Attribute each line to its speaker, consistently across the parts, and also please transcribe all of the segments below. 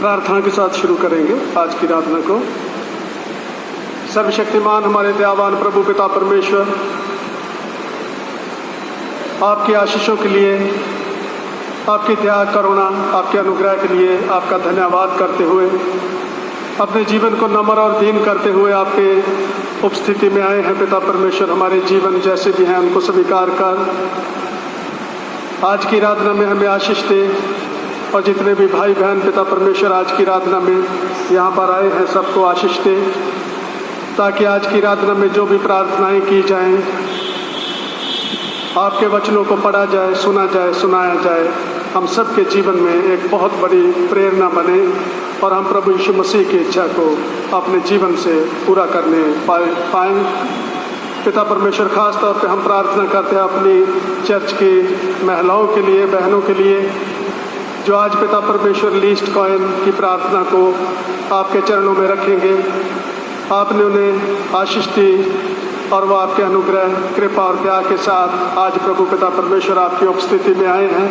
Speaker 1: प्रार्थना के साथ शुरू करेंगे आज की आराधना को। सर्वशक्तिमान हमारे दयावान प्रभु पिता परमेश्वर, आपकी आशीषों के लिए, आपकी दया करुणा, आपके अनुग्रह के लिए आपका धन्यवाद करते हुए, अपने जीवन को नम्र और दीन करते हुए आपके उपस्थिति में आए हैं। पिता परमेश्वर, हमारे जीवन जैसे भी हैं उनको स्वीकार कर आज की आराधना में हमें आशीष दे। और जितने भी भाई बहन पिता परमेश्वर आज की आराधना में यहाँ पर आए हैं सबको आशीष दे, ताकि आज की आराधना में जो भी प्रार्थनाएं की जाएं, आपके वचनों को पढ़ा जाए, सुना जाए, सुनाया जाए, हम सबके जीवन में एक बहुत बड़ी प्रेरणा बने और हम प्रभु यीशु मसीह की इच्छा को अपने जीवन से पूरा करने पाएँ। पिता परमेश्वर, खास तौर पे हम प्रार्थना करते हैं अपनी चर्च की महिलाओं के लिए, बहनों के लिए, जो आज पिता परमेश्वर लीस्ट कॉइन की प्रार्थना को आपके चरणों में रखेंगे। आपने उन्हें आशीष दी और वो आपके अनुग्रह, कृपा और दया के साथ आज प्रभु पिता परमेश्वर आपकी उपस्थिति में आए हैं।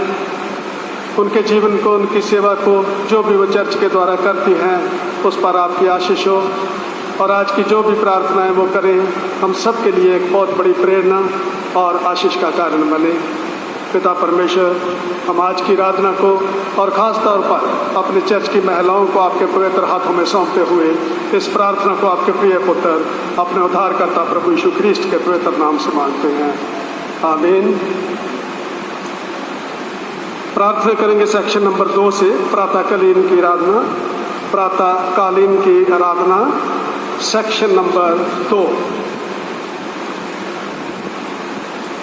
Speaker 1: उनके जीवन को, उनकी सेवा को, जो भी वो चर्च के द्वारा करती हैं, उस पर आपकी आशीष हो और आज की जो भी प्रार्थनाएं वो करें, हम सब के लिए एक बहुत बड़ी प्रेरणा और आशीष का कारण बने। पिता परमेश्वर, हम आज की आराधना को और ख़ास तौर पर अपने चर्च की महिलाओं को आपके पवित्र हाथों में सौंपते हुए इस प्रार्थना को आपके प्रिय पुत्र, अपने उद्धारकर्ता प्रभु यीशु ख्रीस्ट के पवित्र नाम से मांगते हैं, आमीन। प्रार्थना करेंगे सेक्शन नंबर 2 से, प्रातःकालीन की आराधना। प्रातःकालीन की आराधना सेक्शन नंबर 2।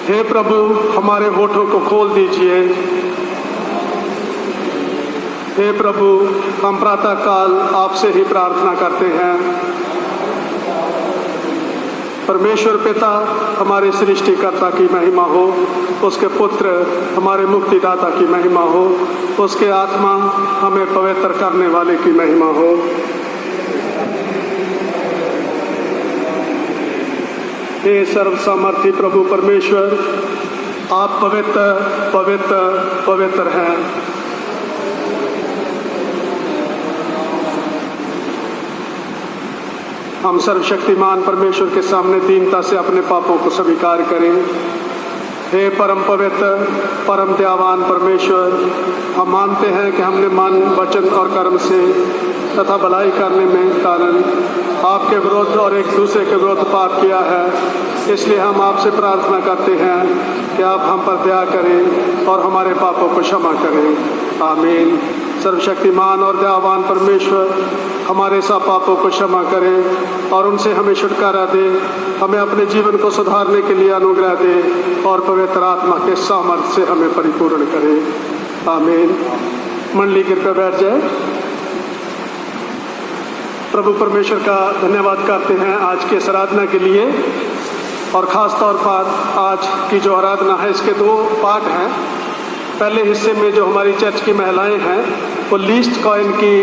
Speaker 1: हे प्रभु, हमारे होठों को खोल दीजिए। हे प्रभु, हम प्रातःकाल आपसे ही प्रार्थना करते हैं। परमेश्वर पिता हमारे सृष्टिकर्ता की महिमा हो, उसके पुत्र हमारे मुक्तिदाता की महिमा हो, उसके आत्मा हमें पवित्र करने वाले की महिमा हो। हे सर्वसामर्थी प्रभु परमेश्वर, आप पवित्र पवित्र पवित्र हैं। हम सर्वशक्तिमान परमेश्वर के सामने दीनता से अपने पापों को स्वीकार करें। हे परम पवित्र, परम दयावान परमेश्वर, हम मानते हैं कि हमने मन, वचन और कर्म से तथा भलाई करने में कारण आपके विरुद्ध और एक दूसरे के विरुद्ध पाप किया है। इसलिए हम आपसे प्रार्थना करते हैं कि आप हम पर दया करें और हमारे पापों को क्षमा करें, आमीन। सर्वशक्तिमान और दयावान परमेश्वर, हमारे सब पापों को क्षमा करें और उनसे हमें छुटकारा दे, हमें अपने जीवन को सुधारने के लिए अनुग्रह दे और पवित्र आत्मा के सामर्थ्य से हमें परिपूर्ण करे, आमीन। मंडली कृपया बैठ जाए। प्रभु परमेश्वर का धन्यवाद करते हैं आज के इस आराधना के लिए और ख़ास तौर पर आज की जो आराधना है इसके 2 पार्ट हैं। पहले हिस्से में जो हमारी चर्च की महिलाएं हैं वो लीस्ट कॉइन की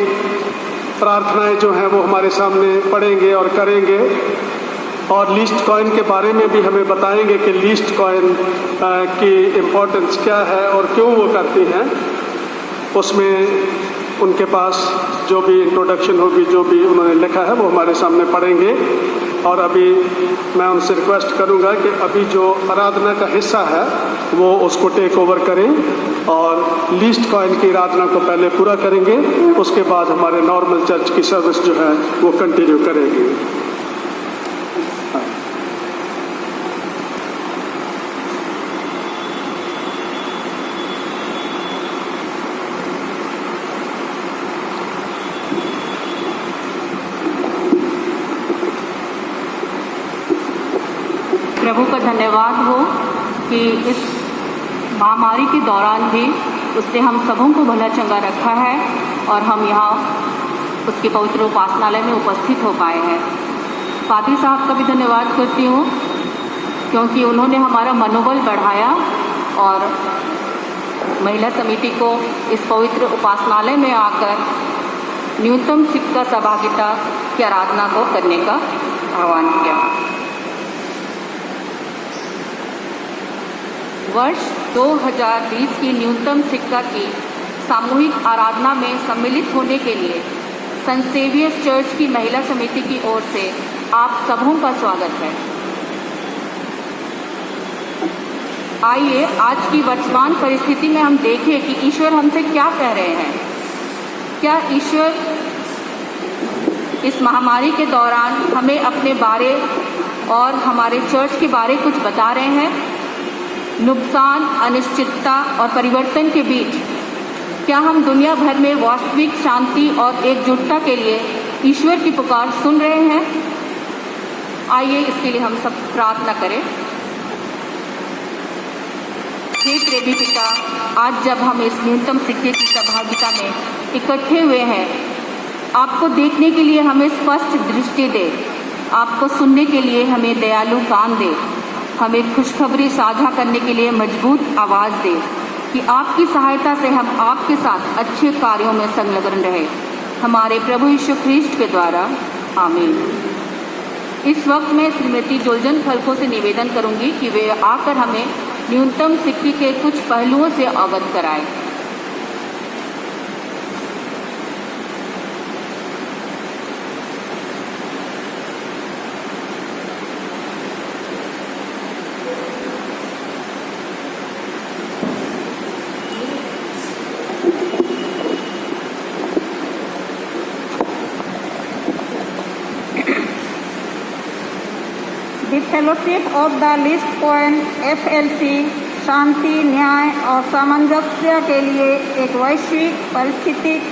Speaker 1: प्रार्थनाएं जो हैं वो हमारे सामने पढ़ेंगे और करेंगे और लीस्ट कॉइन के बारे में भी हमें बताएंगे कि लीस्ट कॉइन की इम्पोर्टेंस क्या है और क्यों वो करती हैं। उसमें उनके पास जो भी इंट्रोडक्शन होगी, जो भी उन्होंने लिखा है वो हमारे सामने पढ़ेंगे। और अभी मैं उनसे रिक्वेस्ट करूंगा कि अभी जो आराधना का हिस्सा है वो उसको टेक ओवर करें और लीस्ट कॉइन की आराधना को पहले पूरा करेंगे, उसके बाद हमारे नॉर्मल चर्च की सर्विस जो है वो कंटिन्यू करेंगे।
Speaker 2: प्रभु का धन्यवाद हो कि इस महामारी के दौरान भी उसने हम सबों को भला चंगा रखा है और हम यहाँ उसके पवित्र उपासनालय में उपस्थित हो पाए हैं। पादरी साहब का भी धन्यवाद करती हूँ क्योंकि उन्होंने हमारा मनोबल बढ़ाया और महिला समिति को इस पवित्र उपासनालय में आकर न्यूनतम सिक्का सहभागिता की आराधना को करने का आह्वान किया। वर्ष 2020 की न्यूनतम सिक्का की सामूहिक आराधना में सम्मिलित होने के लिए संत सेवियर्स चर्च की महिला समिति की ओर से आप सबों का स्वागत है। आइए आज की वर्तमान परिस्थिति में हम देखें कि ईश्वर हमसे क्या कह रहे हैं। क्या ईश्वर इस महामारी के दौरान हमें अपने बारे और हमारे चर्च के बारे कुछ बता रहे हैं? नुकसान, अनिश्चितता और परिवर्तन के बीच क्या हम दुनिया भर में वास्तविक शांति और एकजुटता के लिए ईश्वर की पुकार सुन रहे हैं? आइए इसके लिए हम सब प्रार्थना करें। हे प्रेमी पिता, आज जब हम इस न्यूनतम सिक्के की सहभागिता में इकट्ठे हुए हैं, आपको देखने के लिए हमें स्पष्ट दृष्टि दे, आपको सुनने के लिए हमें दयालु कान दे, हमें खुशखबरी साझा करने के लिए मजबूत आवाज़ दे कि आपकी सहायता से हम आपके साथ अच्छे कार्यों में संलग्न रहे। हमारे प्रभु यीशु ख्रीस्ट के द्वारा, आमीन। इस वक्त मैं श्रीमती जोलजन फल्को से निवेदन करूंगी कि वे आकर हमें न्यूनतम सिक्के के कुछ पहलुओं से अवगत कराएं।
Speaker 3: The Fellowship of the Least Point FLC शांति, न्याय और सामंजस्य के लिए एक वैश्विक परिस्थितिक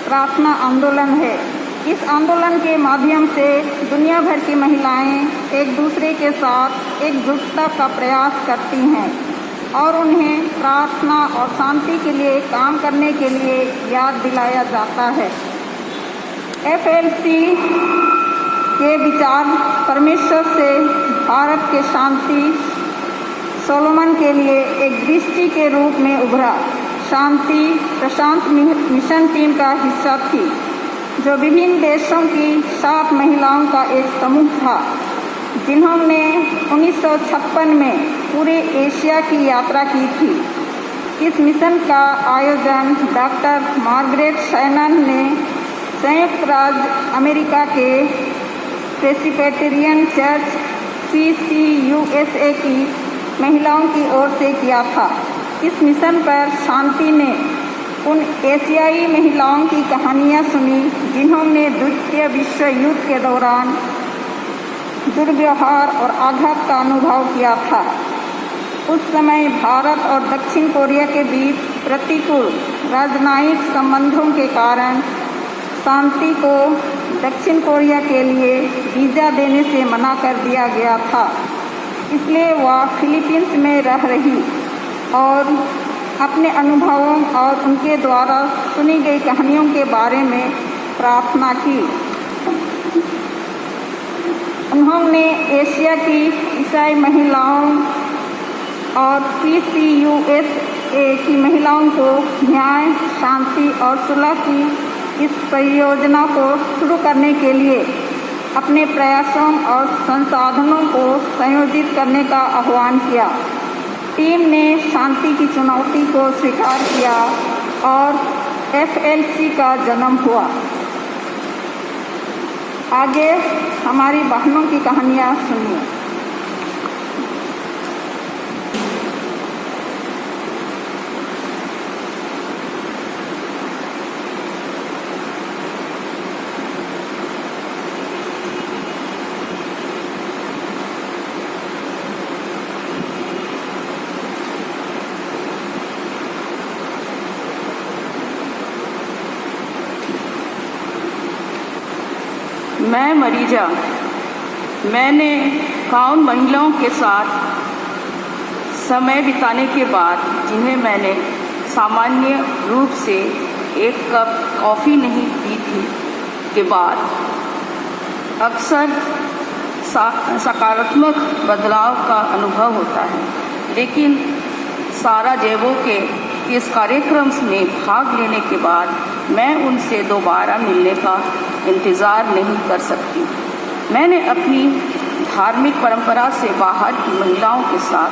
Speaker 3: प्रार्थना आंदोलन है। इस आंदोलन के माध्यम से दुनिया भर की महिलाएं एक दूसरे के साथ एकजुटता का प्रयास करती हैं और उन्हें प्रार्थना और शांति के लिए काम करने के लिए याद दिलाया जाता है। FLC के विचार परमेश्वर से भारत के शांति सोलोमन के लिए एक दृष्टि के रूप में उभरा। शांति प्रशांत मिशन टीम का हिस्सा थी, जो विभिन्न देशों की 7 महिलाओं का एक समूह था, जिन्होंने 1956 में पूरे एशिया की यात्रा की थी। इस मिशन का आयोजन डॉक्टर मार्गरेट शैनन ने संयुक्त राज्य अमेरिका के प्रेस्बिटेरियन चर्च PCUSA की महिलाओं की ओर से किया था। इस मिशन पर शांति ने उन एशियाई महिलाओं की कहानियाँ सुनी जिन्होंने द्वितीय विश्व युद्ध के दौरान दुर्व्यवहार और आघात का अनुभव किया था। उस समय भारत और दक्षिण कोरिया के बीच प्रतिकूल राजनयिक संबंधों के कारण शांति को दक्षिण कोरिया के लिए वीज़ा देने से मना कर दिया गया था। इसलिए वह फिलीपींस में रह रही और अपने अनुभवों और उनके द्वारा सुनी गई कहानियों के बारे में प्रार्थना की। उन्होंने एशिया की ईसाई महिलाओं और PCUSA की महिलाओं को न्याय, शांति और सुलह की इस परियोजना को शुरू करने के लिए अपने प्रयासों और संसाधनों को संयोजित करने का आह्वान किया। टीम ने शांति की चुनौती को स्वीकार किया और FLC का जन्म हुआ। आगे हमारी बहनों की कहानियाँ सुनिए।
Speaker 4: मैं मरीजा, मैंने काउन महिलाओं के साथ समय बिताने के बाद, जिन्हें मैंने सामान्य रूप से एक कप कॉफ़ी नहीं पी थी के बाद, अक्सर सकारात्मक बदलाव का अनुभव होता है। लेकिन साराजेवो के इस कार्यक्रम में भाग लेने के बाद मैं उनसे दोबारा मिलने का इंतज़ार नहीं कर सकती। मैंने अपनी धार्मिक परंपरा से बाहर की महिलाओं के साथ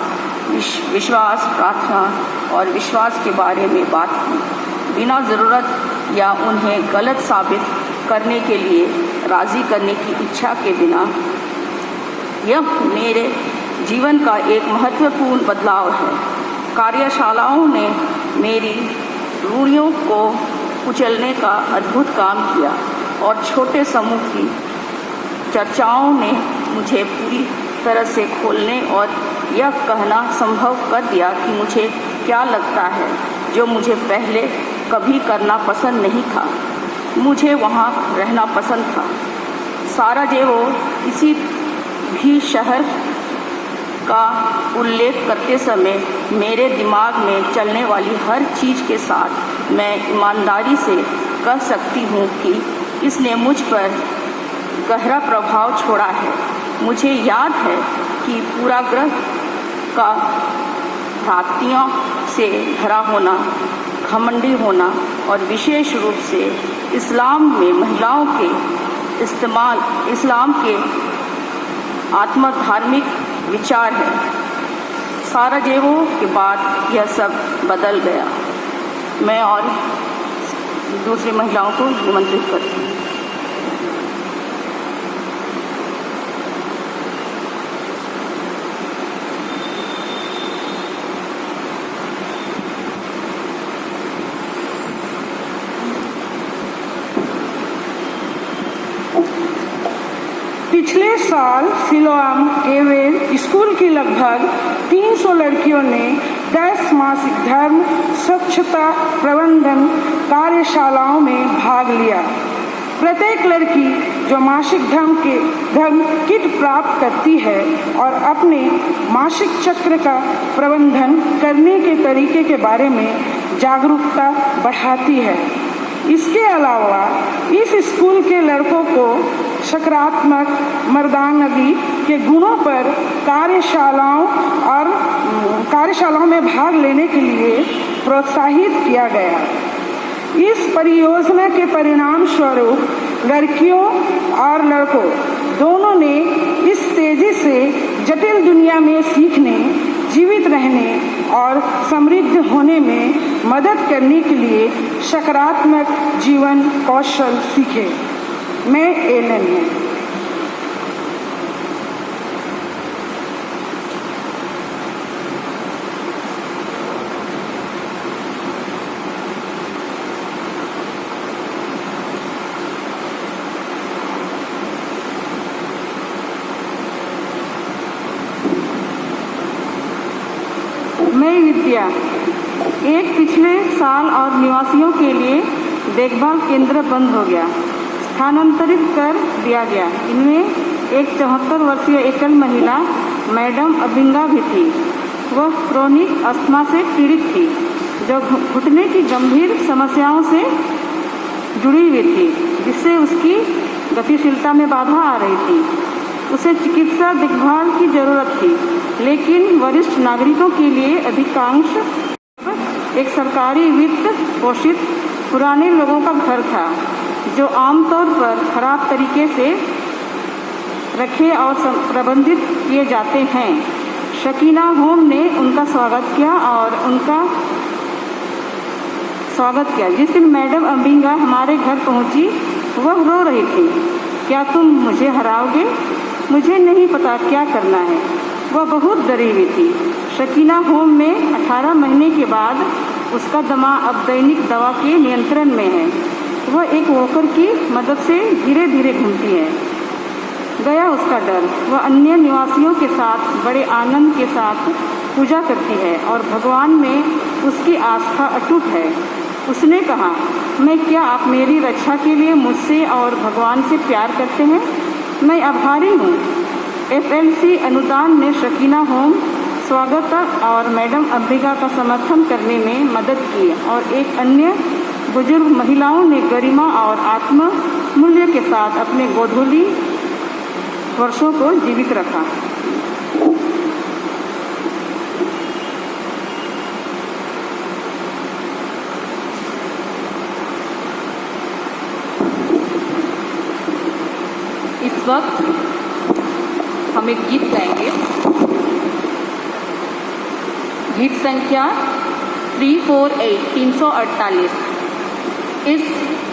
Speaker 4: विश्वास, प्रार्थना और विश्वास के बारे में बात की। बिना ज़रूरत या उन्हें गलत साबित करने के लिए राज़ी करने की इच्छा के बिना। यह मेरे जीवन का एक महत्वपूर्ण बदलाव है। कार्यशालाओं ने मेरी रूढ़ियों को कुचलने का अद्भुत काम किया और छोटे समूह की चर्चाओं ने मुझे पूरी तरह से खोलने और यह कहना संभव कर दिया कि मुझे क्या लगता है, जो मुझे पहले कभी करना पसंद नहीं था। मुझे वहाँ रहना पसंद था। साराजेवो किसी भी शहर का उल्लेख करते समय मेरे दिमाग में चलने वाली हर चीज़ के साथ मैं ईमानदारी से कह सकती हूँ कि इसने मुझ पर गहरा प्रभाव छोड़ा है। मुझे याद है कि पूर्वाग्रह का भ्रांतियों से भरा होना, घमंडी होना और विशेष रूप से इस्लाम में महिलाओं के इस्लाम के आत्मधार्मिक विचार है। साराजेवो के बाद यह सब बदल गया। मैं और दूसरी महिलाओं को निमंत्रित करती हूँ।
Speaker 5: पिछले साल सिलोआम एवेल स्कूल की लगभग 300 लड़कियों ने 10 मासिक धर्म स्वच्छता प्रबंधन कार्यशालाओं में भाग लिया। प्रत्येक लड़की जो मासिक धर्म किट प्राप्त करती है और अपने मासिक चक्र का प्रबंधन करने के तरीके के बारे में जागरूकता बढ़ाती है। इसके अलावा इस स्कूल के लड़कों को सकारात्मक मर्दानगी के गुणों पर कार्यशालाओं में भाग लेने के लिए प्रोत्साहित किया गया। इस परियोजना के परिणाम स्वरूप लड़कियों और लड़कों दोनों ने इस तेजी से जटिल दुनिया में सीखने, जीवित रहने और समृद्ध होने में मदद करने के लिए सकारात्मक जीवन कौशल सीखे। मैं एलन हूँ।
Speaker 2: मैं विद्या एक पिछले साल और निवासियों के लिए देखभाल केंद्र बंद हो गया, स्थानांतरित कर दिया गया। इनमें एक 74 वर्षीय एकल महिला मैडम अबिंगा भी थी। वह क्रोनिक अस्थमा से पीड़ित थी, जो घुटने की गंभीर समस्याओं से जुड़ी हुई थी, जिससे उसकी गतिशीलता में बाधा आ रही थी। उसे चिकित्सा देखभाल की जरूरत थी, लेकिन वरिष्ठ नागरिकों के लिए अधिकांश एक सरकारी वित्त पोषित पुराने लोगों का घर था, जो आमतौर पर खराब तरीके से रखे और प्रबंधित किए जाते हैं। शकीना होम ने उनका स्वागत किया। जिस दिन मैडम अबिंगा हमारे घर पहुंची, वह रो रही थी। क्या तुम मुझे हराओगे? मुझे नहीं पता क्या करना है। वह बहुत डरी हुई थी। शकीना होम में 18 महीने के बाद उसका दमा अब दैनिक दवा के नियंत्रण में है। वह एक वॉकर की मदद से धीरे धीरे घूमती है। गया उसका डर। वह अन्य निवासियों के साथ बड़े आनंद के साथ पूजा करती है और भगवान में उसकी आस्था अटूट है। उसने कहा, मैं क्या आप मेरी रक्षा के लिए मुझसे और भगवान से प्यार करते हैं? मैं आभारी हूँ। FLC अनुदान ने शकीना होम स्वागत और मैडम अबिंगा का समर्थन करने में मदद की और एक अन्य बुजुर्ग महिलाओं ने गरिमा और आत्म मूल्य के साथ अपने गोधूली वर्षों को जीवित रखा। इस वक्त हम एक गीत गाएंगे। गीत संख्या 348 इस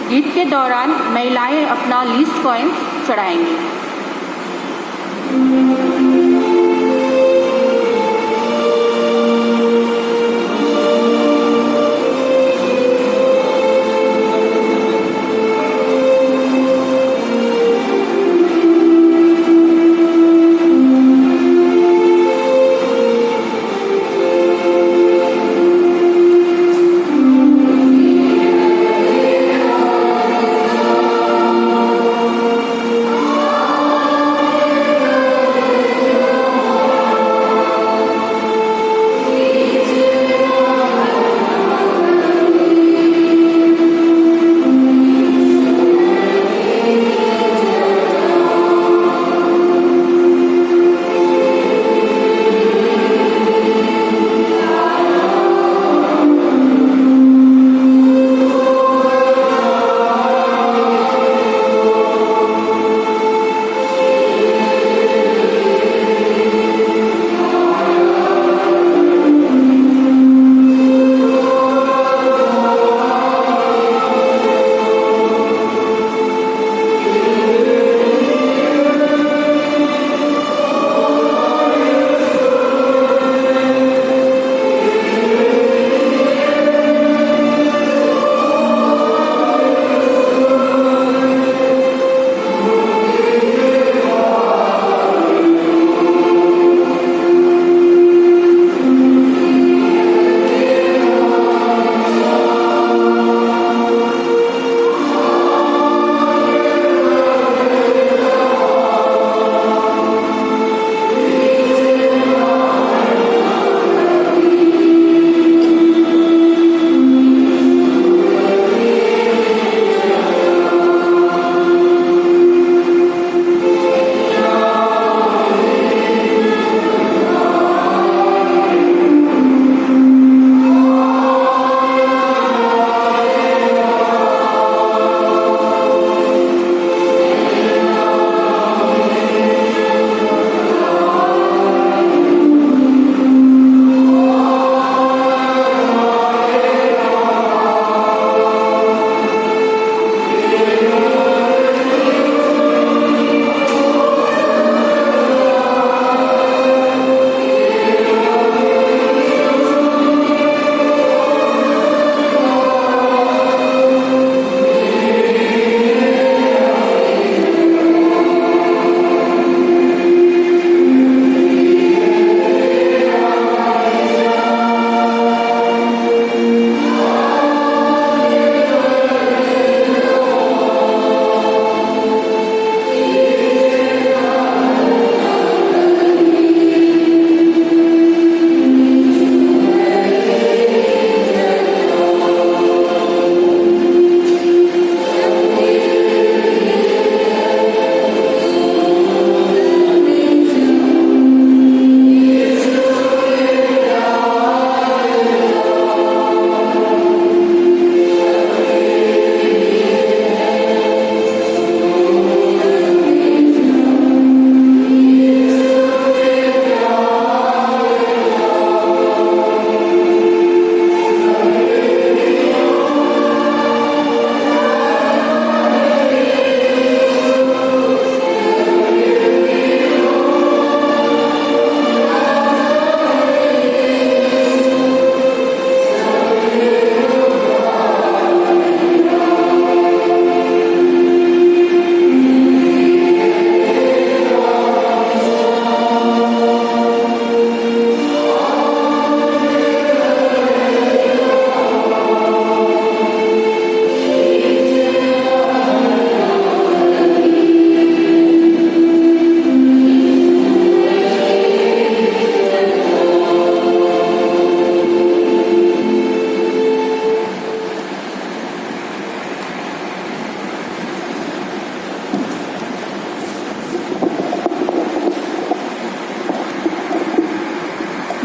Speaker 2: गीत के दौरान महिलाएं अपना लीस्ट कॉइन चढ़ाएंगी।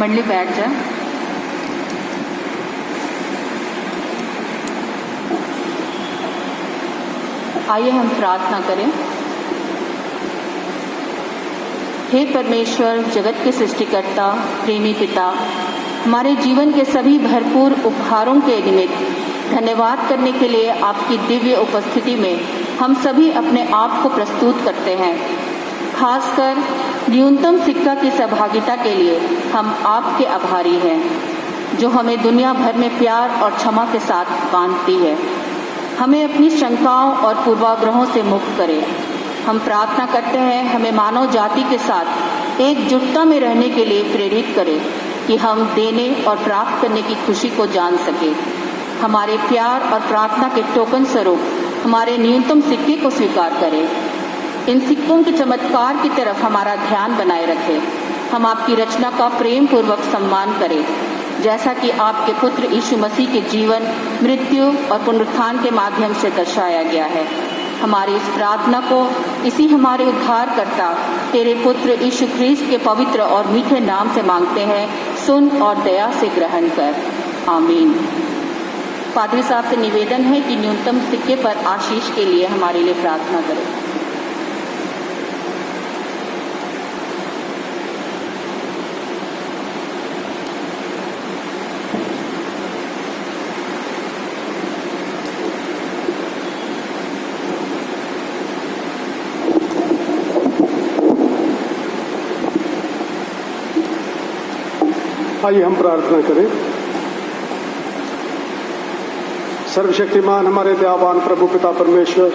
Speaker 2: मंडली बैठ जाए। आइए हम प्रार्थना करें। हे परमेश्वर, जगत के सृष्टिकर्ता, प्रेमी पिता, हमारे जीवन के सभी भरपूर उपहारों के निमित्त धन्यवाद करने के लिए आपकी दिव्य उपस्थिति में हम सभी अपने आप को प्रस्तुत करते हैं। खासकर न्यूनतम सिक्का की सहभागिता के लिए हम आपके आभारी हैं, जो हमें दुनिया भर में प्यार और क्षमा के साथ बांधती है। हमें अपनी शंकाओं और पूर्वाग्रहों से मुक्त करें। हम प्रार्थना करते हैं, हमें मानव जाति के साथ एकजुटता में रहने के लिए प्रेरित करें कि हम देने और प्राप्त करने की खुशी को जान सकें। हमारे प्यार और प्रार्थना के टोकन स्वरूप हमारे न्यूनतम सिक्के को स्वीकार करें। इन सिक्कों के चमत्कार की तरफ हमारा ध्यान बनाए रखें। हम आपकी रचना का प्रेम पूर्वक सम्मान करें, जैसा कि आपके पुत्र यीशु मसीह के जीवन, मृत्यु और पुनरुत्थान के माध्यम से दर्शाया गया है। हमारी इस प्रार्थना को इसी हमारे उद्धारकर्ता तेरे पुत्र यीशु ख्रीस्त के पवित्र और मीठे नाम से मांगते हैं। सुन और दया से ग्रहण कर। आमीन। पादरी साहब से निवेदन है कि न्यूनतम सिक्के पर आशीष के लिए हमारे लिए प्रार्थना करें।
Speaker 1: आइए हम प्रार्थना करें। सर्वशक्तिमान हमारे दयावान प्रभु पिता परमेश्वर,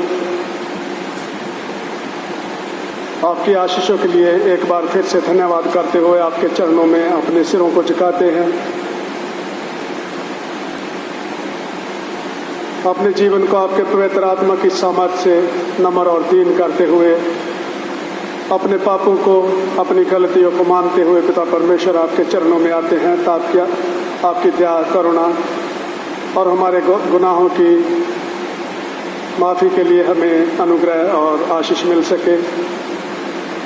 Speaker 1: आपकी आशीषों के लिए एक बार फिर से धन्यवाद करते हुए आपके चरणों में अपने सिरों को झुकाते हैं। अपने जीवन को आपके पवित्र आत्मा की सामर्थ से नम्र और दीन करते हुए, अपने पापों को, अपनी गलतियों को मानते हुए पिता परमेश्वर आपके चरणों में आते हैं ताकि आपकी दया, करुणा और हमारे गुनाहों की माफ़ी के लिए हमें अनुग्रह और आशीष मिल सके।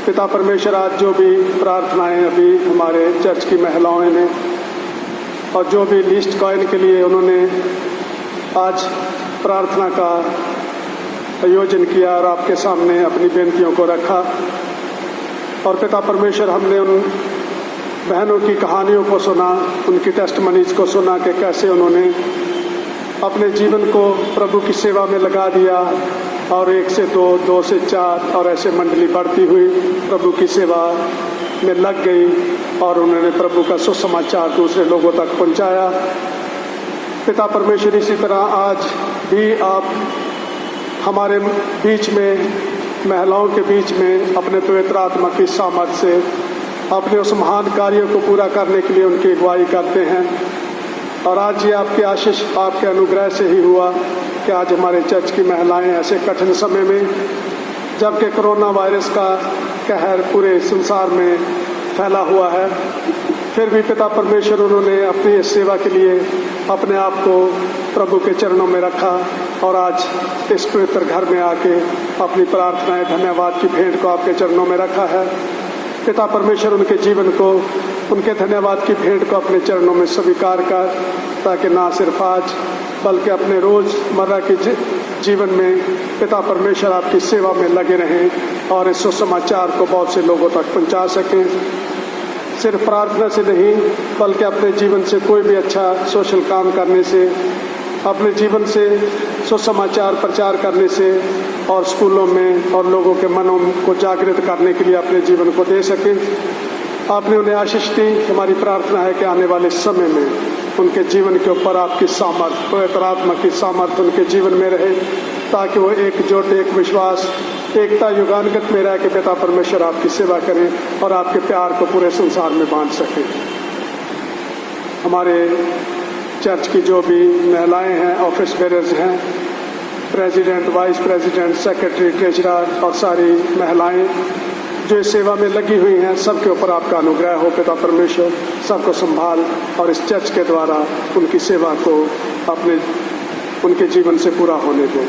Speaker 1: पिता परमेश्वर, आज जो भी प्रार्थनाएं अभी हमारे चर्च की महिलाओं ने और जो भी लिस्ट कॉइन के लिए उन्होंने आज प्रार्थना का आयोजन किया और आपके सामने अपनी बेनतियों को रखा, और पिता परमेश्वर हमने उन बहनों की कहानियों को सुना, उनकी टेस्टमनीज को सुना कि कैसे उन्होंने अपने जीवन को प्रभु की सेवा में लगा दिया और 1 से 2, 2 से 4 और ऐसे मंडली बढ़ती हुई प्रभु की सेवा में लग गई और उन्होंने प्रभु का सुसमाचार दूसरे लोगों तक पहुंचाया। पिता परमेश्वर, इसी तरह आज भी आप हमारे बीच में, महिलाओं के बीच में अपने पवित्र आत्मा की सामर्थ से अपने उस महान कार्यों को पूरा करने के लिए उनकी अगुवाई करते हैं। और आज ये आपकी आशीष, आपके अनुग्रह से ही हुआ कि आज हमारे चर्च की महिलाएं ऐसे कठिन समय में, जबकि कोरोना वायरस का कहर पूरे संसार में फैला हुआ है, फिर भी पिता परमेश्वर उन्होंने अपनी इस सेवा के लिए अपने आप को प्रभु के चरणों में रखा और आज इस पवित्र घर में आके अपनी प्रार्थनाएं, धन्यवाद की भेंट को आपके चरणों में रखा है। पिता परमेश्वर उनके जीवन को, उनके धन्यवाद की भेंट को अपने चरणों में स्वीकार कर, ताकि ना सिर्फ आज बल्कि अपने रोज़मर्रा के जीवन में पिता परमेश्वर आपकी सेवा में लगे रहें और इस सुसमाचार को बहुत से लोगों तक पहुंचा सकें। सिर्फ प्रार्थना से नहीं, बल्कि अपने जीवन से कोई भी अच्छा सोशल काम करने से, अपने जीवन से सुसमाचार प्रचार करने से और स्कूलों में और लोगों के मनों को जागृत करने के लिए अपने जीवन को दे सकें। आपने उन्हें आशीष दी। हमारी प्रार्थना है कि आने वाले समय में उनके जीवन के ऊपर आपकी सामर्थ, पवित्र आत्मा की सामर्थ उनके जीवन में रहे, ताकि वो एकजुट, एक विश्वास, एकता युगानुगत में रह के पिता परमेश्वर आपकी सेवा करें और आपके प्यार को पूरे संसार में बांट सकें। हमारे चर्च की जो भी महिलाएं हैं, ऑफिस बेरर्स हैं, president, vice president, secretary, treasurer और सारी महिलाएं जो इस सेवा में लगी हुई हैं, सबके ऊपर आपका अनुग्रह हो पिता परमेश्वर। सबको संभाल और इस चर्च के द्वारा उनकी सेवा को अपने उनके जीवन से पूरा होने दो।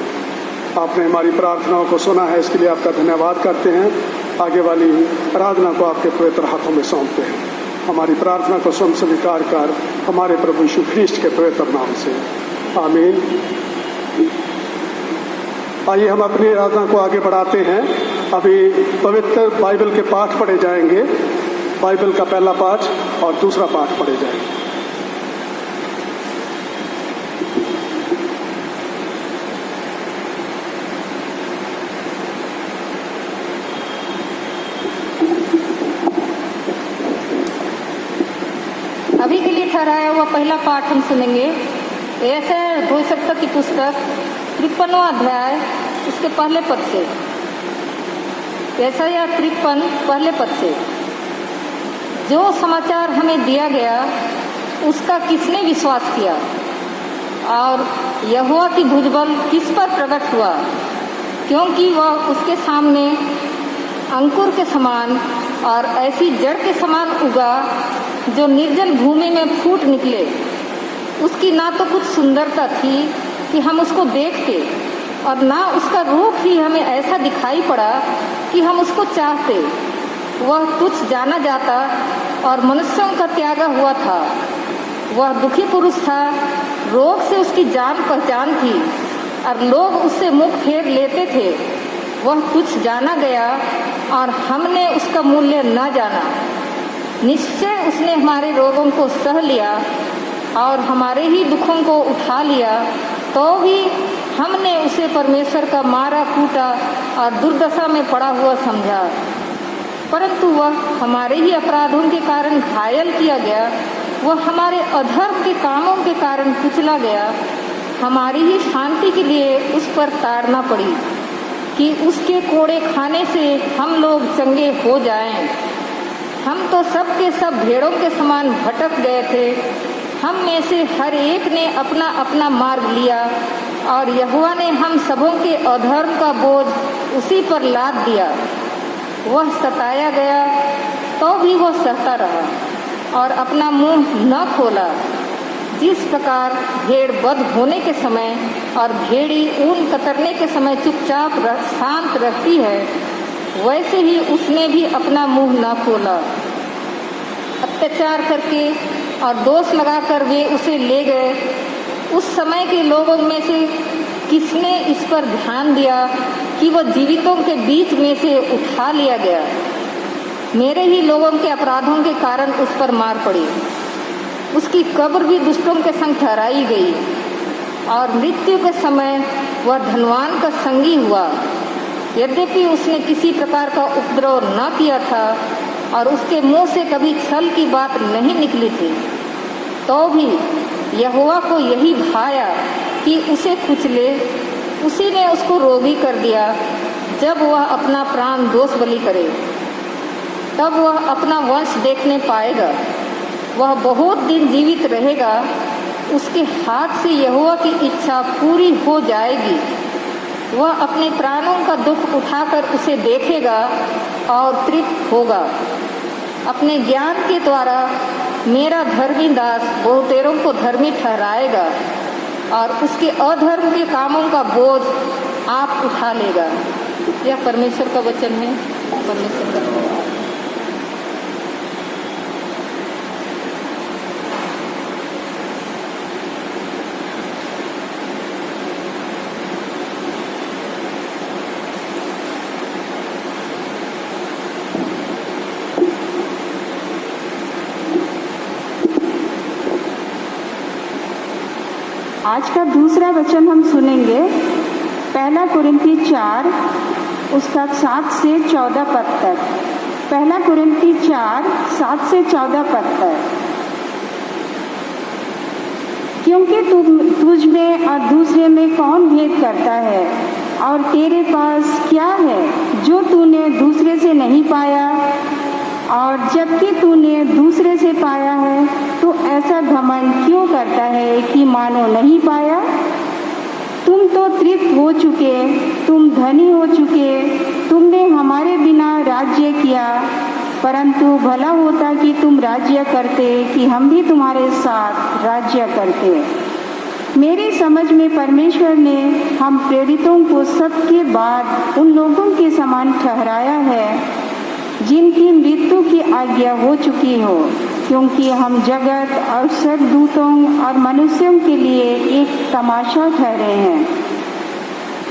Speaker 1: आपने हमारी प्रार्थनाओं को सुना है, इसके लिए आपका धन्यवाद करते हैं। आगे वाली आराधना को आपके पवित्र हाथों में सौंपते हैं। हमारी प्रार्थना को सुन स्वीकार कर हमारे प्रभु यीशु ख्रीस्त के पवित्र नाम से, आमीन। आइए हम अपनी आराधना को आगे बढ़ाते हैं। अभी पवित्र बाइबल के पाठ पढ़े जाएंगे। बाइबल का पहला पाठ और दूसरा पाठ पढ़े जाएंगे।
Speaker 3: अभी के लिए ठहराया हुआ पहला पाठ हम सुनेंगे। ऐसे भविष्य की पुस्तक 53वां अध्याय उसके पहले पद से, यशायाह 53 पहले पद से। जो समाचार हमें दिया गया उसका किसने विश्वास किया, और यहोवा की भुजबल किस पर प्रकट हुआ, क्योंकि वह उसके सामने अंकुर के समान और ऐसी जड़ के समान उगा जो निर्जल भूमि में फूट निकले। उसकी ना तो कुछ सुंदरता थी कि हम उसको देखते, और ना उसका रूप ही हमें ऐसा दिखाई पड़ा कि हम उसको चाहते। वह तुच्छ जाना जाता और मनुष्यों का त्यागा हुआ था। वह दुखी पुरुष था, रोग से उसकी जान पहचान थी और लोग उससे मुख फेर लेते थे। वह तुच्छ जाना गया और हमने उसका मूल्य न जाना। निश्चय उसने हमारे रोगों को सह लिया और हमारे ही दुखों को उठा लिया, तो भी हमने उसे परमेश्वर का मारा कूटा और दुर्दशा में पड़ा हुआ समझा। परंतु वह हमारे ही अपराधों के कारण घायल किया गया, वह हमारे अधर्म के कामों के कारण कुचला गया। हमारी ही शांति के लिए उस पर ताड़ना पड़ी कि उसके कोड़े खाने से हम लोग चंगे हो जाएं। हम तो सब के सब भेड़ों के समान भटक गए थे। हम में से हर एक ने अपना अपना मार्ग लिया, और यहोवा ने हम सबों के अधर्म का बोझ उसी पर लाद दिया। वह सताया गया तो भी वह सहता रहा और अपना मुंह न खोला। जिस प्रकार भेड़ बध होने के समय और भेड़ी ऊन कतरने के समय चुपचाप शांत रहती है, वैसे ही उसने भी अपना मुंह न खोला। अत्याचार करके और दोष लगाकर वे उसे ले गए। उस समय के लोगों में से किसने इस पर ध्यान दिया कि वह जीवितों के बीच में से उठा लिया गया। मेरे ही लोगों के अपराधों के कारण उस पर मार पड़ी। उसकी कब्र भी दुष्टों के संग ठहराई गई, और मृत्यु के समय वह धनवान का संगी हुआ। यद्यपि उसने किसी प्रकार का उपद्रव न किया था और उसके मुंह से कभी छल की बात नहीं निकली थी, तो भी यहोवा को यही भाया कि उसे कुचले। उसी ने उसको रोगी कर दिया। जब वह अपना प्राण दोष बलि करे, तब वह अपना वंश देखने पाएगा। वह बहुत दिन जीवित रहेगा। उसके हाथ से यहोवा की इच्छा पूरी हो जाएगी। वह अपने प्राणों का दुख उठाकर उसे देखेगा और तृप्त होगा। अपने ज्ञान के द्वारा मेरा धर्मी दास बहुतेरों को धर्मी ठहराएगा, और उसके अधर्म के कामों का बोझ आप उठा लेगा। यह परमेश्वर का वचन है। परमेश्वर का धन्यवाद।
Speaker 5: आज का दूसरा वचन हम सुनेंगे 1 कुरिन्थी 4 उसका 7 से 14 पद तक। 1 कुरिन्थी 4 7 से 14 पद तक। क्योंकि तुझ में और दूसरे में कौन भेद करता है, और तेरे पास क्या है जो तूने दूसरे से नहीं पाया, और जबकि तूने दूसरे से पाया है तो ऐसा घमंड क्यों करता है कि मानो नहीं पाया। तुम तो तृप्त हो चुके, तुम धनी हो चुके, तुमने हमारे बिना राज्य किया। परंतु भला होता कि तुम राज्य करते, कि हम भी तुम्हारे साथ राज्य करते। मेरी समझ में परमेश्वर ने हम प्रेरितों को सबके बाद उन लोगों के समान ठहराया है जिनकी मृत्यु की आज्ञा हो चुकी हो, क्योंकि हम जगत और स्वर्गदूतों और मनुष्यों के लिए एक तमाशा ठहरे हैं।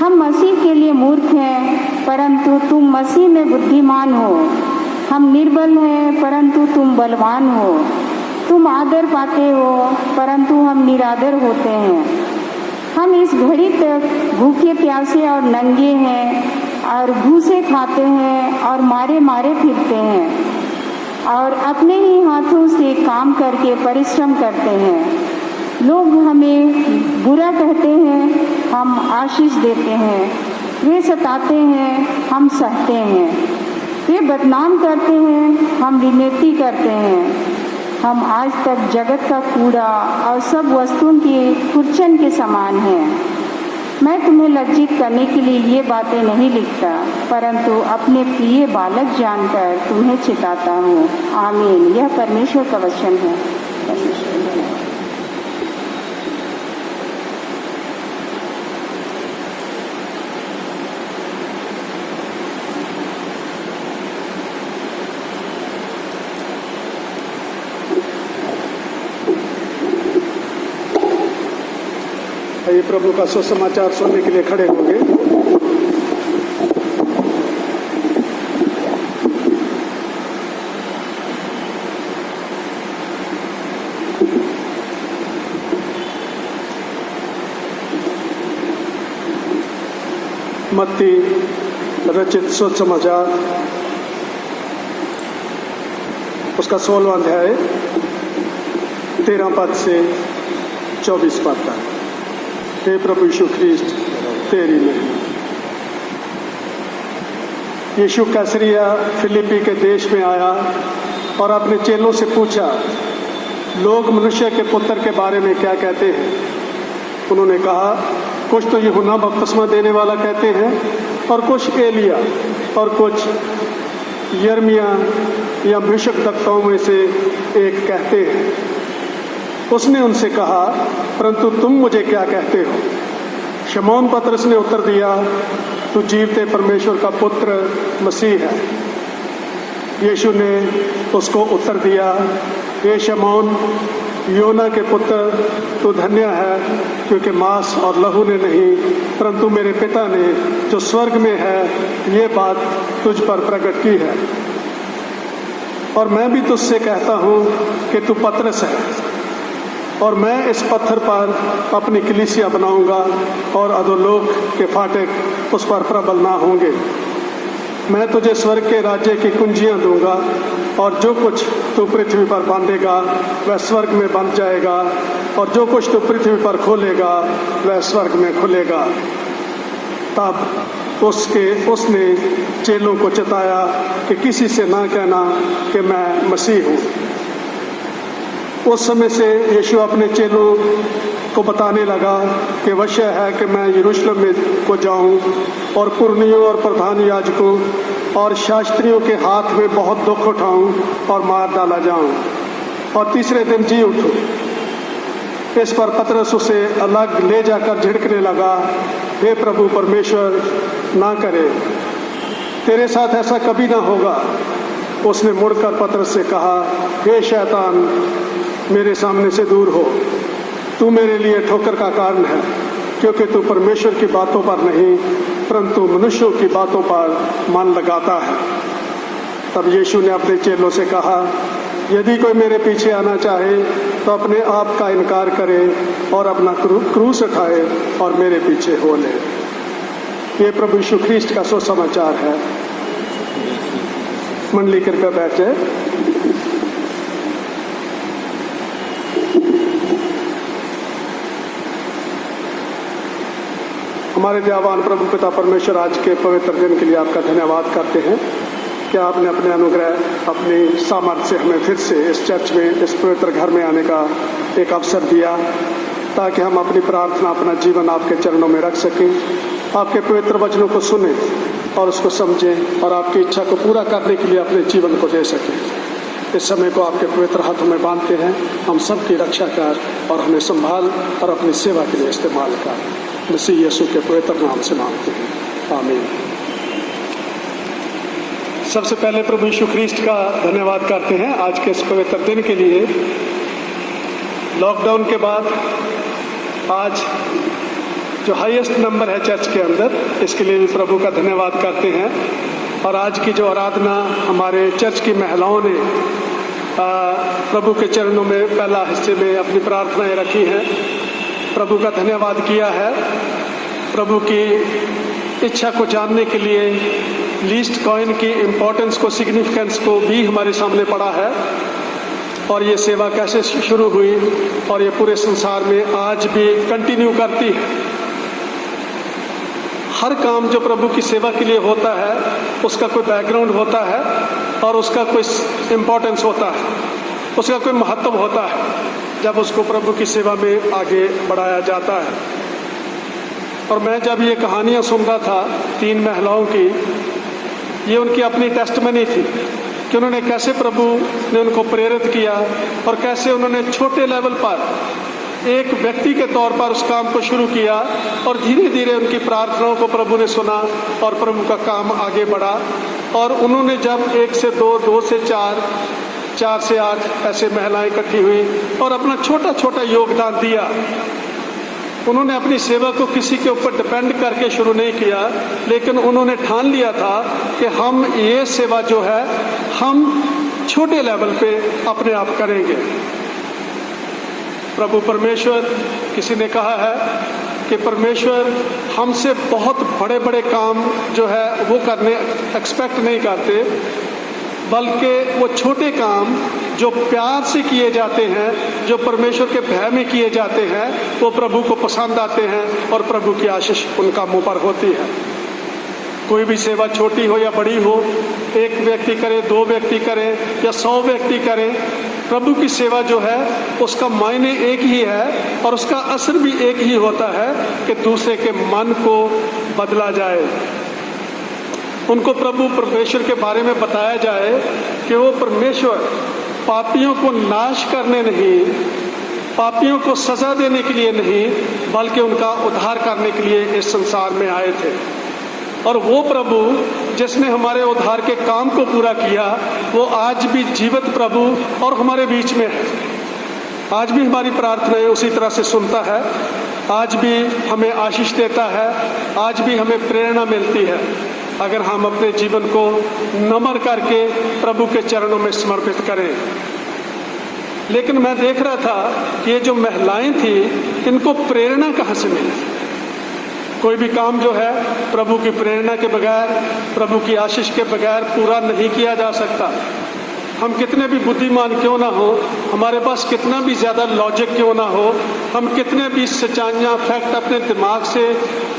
Speaker 5: हम मसीह के लिए मूर्ख हैं, परंतु तुम मसीह में बुद्धिमान हो। हम निर्बल हैं, परंतु तुम बलवान हो। तुम आदर पाते हो, परंतु हम निरादर होते हैं। हम इस घड़ी तक भूखे प्यासे और नंगे हैं, और भूसे खाते हैं और मारे मारे फिरते हैं।
Speaker 6: और अपने ही हाथों से काम करके परिश्रम करते हैं। लोग हमें बुरा कहते हैं, हम आशीष देते हैं। वे सताते हैं, हम सहते हैं। वे बदनाम करते हैं, हम विनती करते हैं। हम आज तक जगत का कूड़ा और सब वस्तुओं के कुर्चन के समान हैं। मैं तुम्हें लज्जित करने के लिए ये बातें नहीं लिखता, परंतु अपने प्रिय बालक जानकर तुम्हें चिताता हूँ। आमीन। यह परमेश्वर का वचन है।
Speaker 1: ये प्रभु का सुसमाचार सुनने के लिए खड़े होंगे। मत्ती रचित सुसमाचार उसका 16वां अध्याय 13 पद से 24 पद तक। हे प्रभु यीशु ख्रीस्त, तेरी महिमा। यीशु कैसरिया फिलिपी के देश में आया और अपने चेलों से पूछा, लोग मनुष्य के पुत्र के बारे में क्या कहते हैं? उन्होंने कहा, कुछ तो यूहन्ना बपतिस्मा देने वाला कहते हैं, और कुछ एलिया, और कुछ यिर्मयाह या भविष्यद्वक्ताओं में से एक कहते हैं। उसने उनसे कहा, परंतु तुम मुझे क्या कहते हो? शमौन पतरस ने उत्तर दिया, तू जीवते परमेश्वर का पुत्र मसीह है। यीशु ने उसको उत्तर दिया, हे शमौन, योना के पुत्र, तू धन्य है, क्योंकि मांस और लहू ने नहीं, परंतु मेरे पिता ने जो स्वर्ग में है ये बात तुझ पर प्रकट की है। और मैं भी तुझसे कहता हूँ कि तू पतरस है, और मैं इस पत्थर पर अपनी कलीसिया बनाऊंगा, और अधोलोक के फाटक उस पर प्रबल ना होंगे। मैं तुझे स्वर्ग के राज्य की कुंजियां दूंगा, और जो कुछ तू पृथ्वी पर बांधेगा वह स्वर्ग में बंध जाएगा, और जो कुछ तू पृथ्वी पर खोलेगा वह स्वर्ग में खुलेगा। तब उसने चेलों को चिताया कि किसी से ना कहना कि मैं मसीह हूँ। उस समय से यीशु अपने चेलों को बताने लगा कि वश्य है कि मैं यरूशलेम में को जाऊं और पुरनियों और प्रधान याजकों और शास्त्रियों के हाथ में बहुत दुख उठाऊं और मार डाला जाऊं और तीसरे दिन जी उठूं। इस पर पतरस उसे अलग ले जाकर झिड़कने लगा, हे प्रभु परमेश्वर, ना करे, तेरे साथ ऐसा कभी ना होगा। उसने मुड़कर पतरस से कहा, हे शैतान, मेरे सामने से दूर हो, तू मेरे लिए ठोकर का कारण है, क्योंकि तू परमेश्वर की बातों पर नहीं परंतु मनुष्यों की बातों पर मन लगाता है। तब यीशु ने अपने चेलों से कहा, यदि कोई मेरे पीछे आना चाहे तो अपने आप का इनकार करे और अपना क्रूस उठाए और मेरे पीछे हो ले। ये प्रभु यीशु ख्रीस्त का सुसमाचार है। मंडली कृपया बैठ जाए। हमारे दयावान प्रभु पिता परमेश्वर, आज के पवित्र दिन के लिए आपका धन्यवाद करते हैं कि आपने अपने अनुग्रह, अपनी सामर्थ्य से हमें फिर से इस चर्च में, इस पवित्र घर में आने का एक अवसर दिया, ताकि हम अपनी प्रार्थना, अपना जीवन आपके चरणों में रख सकें, आपके पवित्र वचनों को सुने और उसको समझें और आपकी इच्छा को पूरा करने के लिए अपने जीवन को दे सकें। इस समय को आपके पवित्र हाथों में बांधते हैं। हम सबकी रक्षा कर और हमें संभाल और अपनी सेवा के लिए इस्तेमाल कर। मसीह यीशु के पवित्र नाम से मांगते हैं, आमीन। सबसे पहले प्रभु यीशु ख्रीस्त का धन्यवाद करते हैं आज के इस पवित्र दिन के लिए। लॉकडाउन के बाद आज जो हाईएस्ट नंबर है चर्च के अंदर, इसके लिए भी प्रभु का धन्यवाद करते हैं। और आज की जो आराधना हमारे चर्च की महिलाओं ने प्रभु के चरणों में पहला हिस्से में अपनी प्रार्थनाएं रखी हैं, प्रभु का धन्यवाद किया है। प्रभु की इच्छा को जानने के लिए लीस्ट कॉइन की इम्पोर्टेंस को, सिग्निफिकेंस को भी हमारे सामने पड़ा है और ये सेवा कैसे शुरू हुई और ये पूरे संसार में आज भी कंटिन्यू करती है। हर काम जो प्रभु की सेवा के लिए होता है उसका कोई बैकग्राउंड होता है और उसका कोई इम्पोर्टेंस होता है, उसका कोई महत्व होता है जब उसको प्रभु की सेवा में आगे बढ़ाया जाता है। और मैं जब ये कहानियाँ सुन रहा था 3 महिलाओं की, ये उनकी अपनी टेस्टमनी थी कि उन्होंने कैसे प्रभु ने उनको प्रेरित किया और कैसे उन्होंने छोटे लेवल पर एक व्यक्ति के तौर पर उस काम को शुरू किया और धीरे धीरे उनकी प्रार्थनाओं को प्रभु ने सुना और प्रभु का काम आगे बढ़ा। और उन्होंने जब 1 से 2, 2 से 4, 4 से 8 ऐसे महिलाएं इकट्ठी हुई और अपना छोटा छोटा योगदान दिया। उन्होंने अपनी सेवा को किसी के ऊपर डिपेंड करके शुरू नहीं किया, लेकिन उन्होंने ठान लिया था कि हम ये सेवा जो है हम छोटे लेवल पे अपने आप करेंगे। प्रभु परमेश्वर, किसी ने कहा है कि परमेश्वर हमसे बहुत बड़े बड़े काम जो है वो करने एक्सपेक्ट नहीं करते, बल्कि वो छोटे काम जो प्यार से किए जाते हैं, जो परमेश्वर के भय में किए जाते हैं, वो प्रभु को पसंद आते हैं और प्रभु की आशीष उन कामों पर होती है। कोई भी सेवा छोटी हो या बड़ी हो, 1 व्यक्ति करे, 2 व्यक्ति करें या 100 व्यक्ति करें, प्रभु की सेवा जो है उसका मायने एक ही है और उसका असर भी एक ही होता है कि दूसरे के मन को बदला जाए, उनको प्रभु परमेश्वर के बारे में बताया जाए कि वो परमेश्वर पापियों को नाश करने नहीं, पापियों को सजा देने के लिए नहीं, बल्कि उनका उद्धार करने के लिए इस संसार में आए थे। और वो प्रभु जिसने हमारे उद्धार के काम को पूरा किया, वो आज भी जीवित प्रभु और हमारे बीच में है। आज भी हमारी प्रार्थनाएं उसी तरह से सुनता है, आज भी हमें आशीष देता है, आज भी हमें प्रेरणा मिलती है अगर हम अपने जीवन को नम्र करके प्रभु के चरणों में समर्पित करें। लेकिन मैं देख रहा था कि ये जो महिलाएं थी, इनको प्रेरणा कहाँ से मिली? कोई भी काम जो है प्रभु की प्रेरणा के बगैर, प्रभु की आशीष के बगैर पूरा नहीं किया जा सकता। हम कितने भी बुद्धिमान क्यों ना हो, हमारे पास कितना भी ज़्यादा लॉजिक क्यों ना हो, हम कितने भी सच्चाइयाँ फैक्ट अपने दिमाग से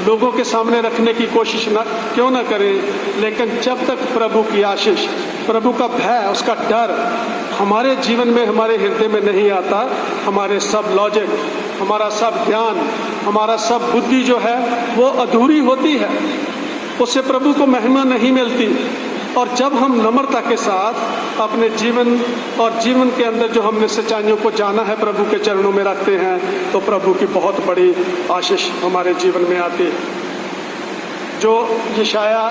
Speaker 1: लोगों के सामने रखने की कोशिश क्यों ना करें, लेकिन जब तक प्रभु की आशीष, प्रभु का भय, उसका डर हमारे जीवन में, हमारे हृदय में नहीं आता, हमारे सब लॉजिक, हमारा सब ज्ञान, हमारा सब बुद्धि जो है वो अधूरी होती है, उससे प्रभु को महिमा नहीं मिलती। और जब हम नम्रता के साथ अपने जीवन और जीवन के अंदर जो हमने सच्चाइयों को जाना है प्रभु के चरणों में रखते हैं, तो प्रभु की बहुत बड़ी आशीष हमारे जीवन में आती है। जो यशाया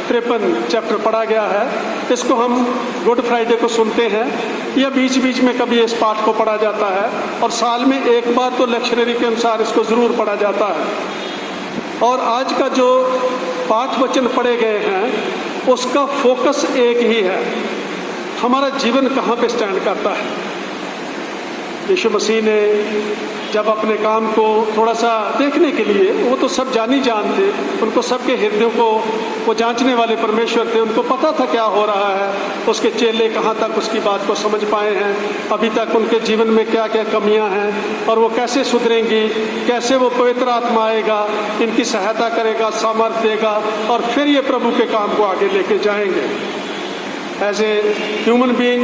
Speaker 1: 53 चैप्टर पढ़ा गया है, इसको हम गुड फ्राइडे को सुनते हैं या बीच बीच में कभी इस पाठ को पढ़ा जाता है, और साल में एक बार तो लेक्शनरी के अनुसार इसको ज़रूर पढ़ा जाता है। और आज का जो पाठ वचन पढ़े गए हैं उसका फोकस एक ही है, हमारा जीवन कहाँ पे स्टैंड करता है। यीशु मसीह ने जब अपने काम को थोड़ा सा देखने के लिए, वो तो सब जानी जानते, उनको सबके हृदयों को वो जांचने वाले परमेश्वर थे, उनको पता था क्या हो रहा है, उसके चेले कहाँ तक उसकी बात को समझ पाए हैं, अभी तक उनके जीवन में क्या क्या कमियां हैं और वो कैसे सुधरेंगी, कैसे वो पवित्र आत्मा आएगा, इनकी सहायता करेगा, सामर्थ्य देगा और फिर ये प्रभु के काम को आगे लेके जाएंगे। एज ए ह्यूमन बीइंग,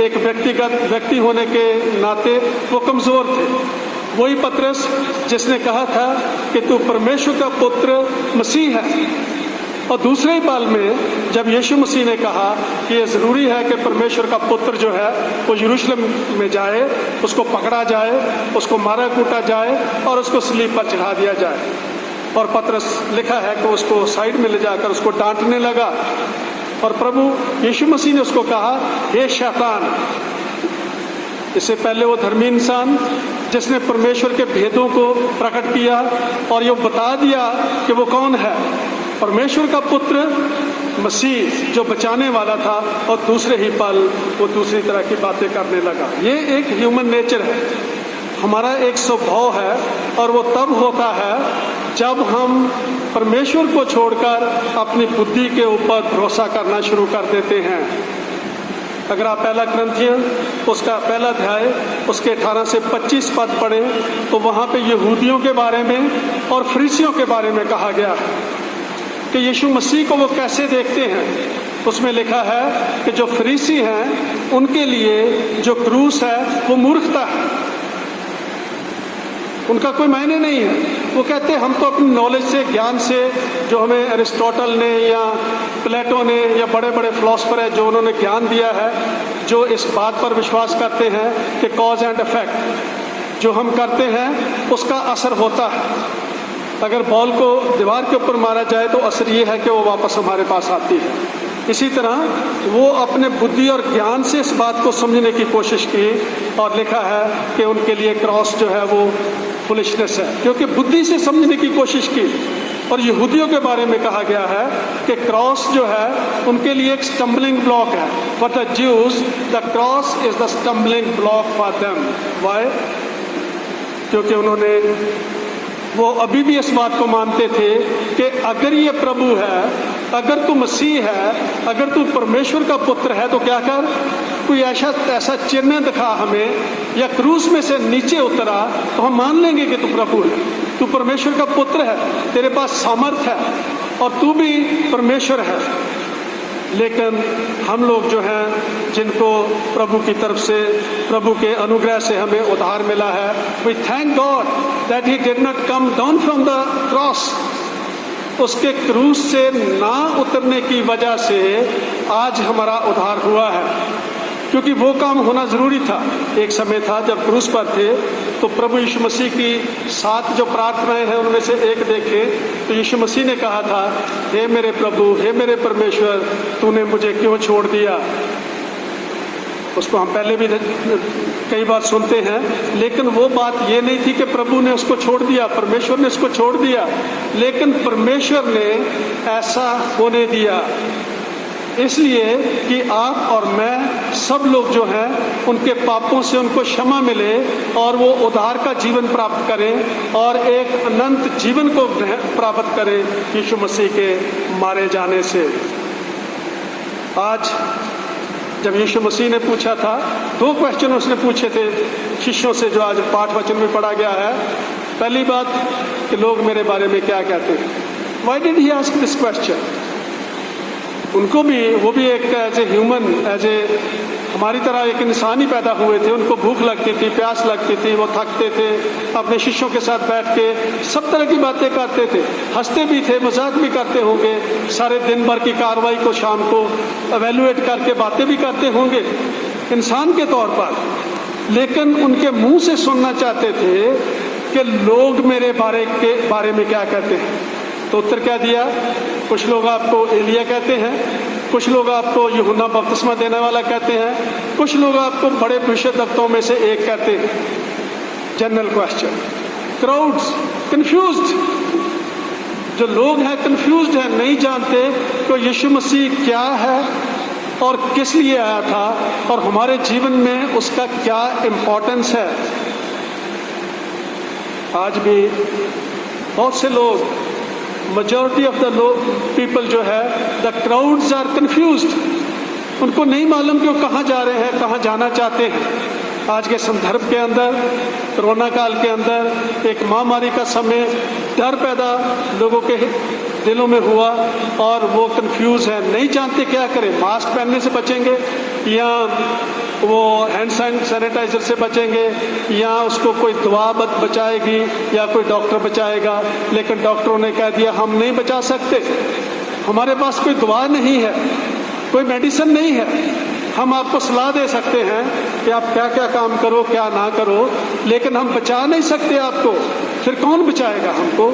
Speaker 1: एक व्यक्तिगत व्यक्ति होने के नाते वो कमज़ोर थे। वही पतरस जिसने कहा था कि तू परमेश्वर का पुत्र मसीह है, और दूसरे ही पल में जब यीशु मसीह ने कहा कि ये ज़रूरी है कि परमेश्वर का पुत्र जो है वो यरूशलेम में जाए, उसको पकड़ा जाए, उसको मारा कूटा जाए और उसको सलीब पर चढ़ा दिया जाए, और पतरस लिखा है कि उसको साइड में ले जाकर उसको डांटने लगा, और प्रभु यीशु मसीह ने उसको कहा, हे शैतान। इससे पहले वो धर्मी इंसान जिसने परमेश्वर के भेदों को प्रकट किया और ये बता दिया कि वो कौन है, परमेश्वर का पुत्र मसीह जो बचाने वाला था, और दूसरे ही पल वो दूसरी तरह की बातें करने लगा। ये एक ह्यूमन नेचर है, हमारा एक स्वभाव है, और वो तब होता है जब हम परमेश्वर को छोड़कर अपनी बुद्धि के ऊपर भरोसा करना शुरू कर देते हैं। अगर आप पहला ग्रंथियन उसका पहला अध्याय उसके 18 से 25 पद पढ़ें तो वहाँ पे यहूदियों के बारे में और फरीसियों के बारे में कहा गया है कि यीशु मसीह को वो कैसे देखते हैं। उसमें लिखा है कि जो फरीसी हैं उनके लिए जो क्रूस है वो मूर्खता है, उनका कोई मायने नहीं है। वो कहते हैं हम तो अपनी नॉलेज से, ज्ञान से, जो हमें अरिस्टोटल ने या प्लेटो ने या बड़े बड़े फिलोसफर है जो उन्होंने ज्ञान दिया है, जो इस बात पर विश्वास करते हैं कि कॉज एंड इफेक्ट जो हम करते हैं उसका असर होता है। अगर बॉल को दीवार के ऊपर मारा जाए तो असर ये है कि वो वापस हमारे पास आती है। इसी तरह वो अपने बुद्धि और ज्ञान से इस बात को समझने की कोशिश की और लिखा है कि उनके लिए क्रॉस जो है वो फुलिशनेस है, क्योंकि बुद्धि से समझने की कोशिश की। और यहूदियों के बारे में कहा गया है कि क्रॉस जो है उनके लिए एक स्टम्बलिंग ब्लॉक है। For the Jews the cross is the stumbling block for them. Why? क्योंकि उन्होंने वो अभी भी इस बात को मानते थे कि अगर ये प्रभु है, अगर तू मसीह है, अगर तू परमेश्वर का पुत्र है तो क्या कर, कोई ऐसा चिन्ह दिखा हमें, या क्रूस में से नीचे उतरा तो हम मान लेंगे कि तू प्रभु है, तू परमेश्वर का पुत्र है, तेरे पास सामर्थ है और तू भी परमेश्वर है। लेकिन हम लोग जो हैं जिनको प्रभु की तरफ से, प्रभु के अनुग्रह से हमें उद्धार मिला है, we thank God that he did not come down from the cross. उसके क्रूस से ना उतरने की वजह से आज हमारा उद्धार हुआ है, क्योंकि वो काम होना ज़रूरी था। एक समय था जब क्रूस पर थे तो प्रभु यीशु मसीह की 7 जो प्रार्थनाएं हैं उनमें से एक देखें तो यीशु मसीह ने कहा था, हे मेरे प्रभु, हे मेरे परमेश्वर, तूने मुझे क्यों छोड़ दिया। उसको हम पहले भी कई बार सुनते हैं, लेकिन वो बात ये नहीं थी कि प्रभु ने उसको छोड़ दिया, परमेश्वर ने उसको छोड़ दिया, लेकिन परमेश्वर ने ऐसा होने दिया इसलिए कि आप और मैं सब लोग जो हैं उनके पापों से उनको क्षमा मिले और वो उद्धार का जीवन प्राप्त करें और एक अनंत जीवन को प्राप्त करें यीशु मसीह के मारे जाने से। आज जब यीशु मसीह ने पूछा था, 2 क्वेश्चन उसने पूछे थे शिष्यों से जो आज पाठ वचन में पढ़ा गया है। पहली बात कि लोग मेरे बारे में क्या कहते हैं। Why did he ask this question? उनको भी, वो भी एक as a human, as a हमारी तरह एक इंसान ही पैदा हुए थे। उनको भूख लगती थी, प्यास लगती थी, वो थकते थे, अपने शिष्यों के साथ बैठ के सब तरह की बातें करते थे, हंसते भी थे, मजाक भी करते होंगे, सारे दिन भर की कार्रवाई को शाम को एवेल्युएट करके बातें भी करते होंगे इंसान के तौर पर। लेकिन उनके मुंह से सुनना चाहते थे कि लोग मेरे बारे में क्या कहते हैं। तो उत्तर क्या दिया? कुछ लोग आपको एलिया कहते हैं, कुछ लोग आपको यूहन्ना बपतिस्मा देने वाला कहते हैं, कुछ लोग आपको बड़े भविष्यद्वक्ताओं में से एक कहते हैं। General question. क्राउड्स कंफ्यूज्ड, जो लोग हैं कंफ्यूज्ड हैं, नहीं जानते कि यीशु मसीह क्या है और किस लिए आया था और हमारे जीवन में उसका क्या इम्पोर्टेंस है। आज भी बहुत से लोग, मेजॉरिटी ऑफ द पीपल जो है, द क्राउड्स आर कंफ्यूज्ड, उनको नहीं मालूम कि वो कहाँ जा रहे हैं, कहाँ जाना चाहते हैं। आज के संदर्भ के अंदर, कोरोना काल के अंदर, एक महामारी का समय, डर पैदा लोगों के दिलों में हुआ और वो कंफ्यूज है, नहीं जानते क्या करें। मास्क पहनने से बचेंगे या वो हैंड सैनिटाइजर से बचेंगे या उसको कोई दवा बचाएगी या कोई डॉक्टर बचाएगा। लेकिन डॉक्टरों ने कह दिया हम नहीं बचा सकते, हमारे पास कोई दवा नहीं है, कोई मेडिसिन नहीं है। हम आपको सलाह दे सकते हैं कि आप क्या क्या काम करो, क्या ना करो, लेकिन हम बचा नहीं सकते आपको। फिर कौन बचाएगा हमको?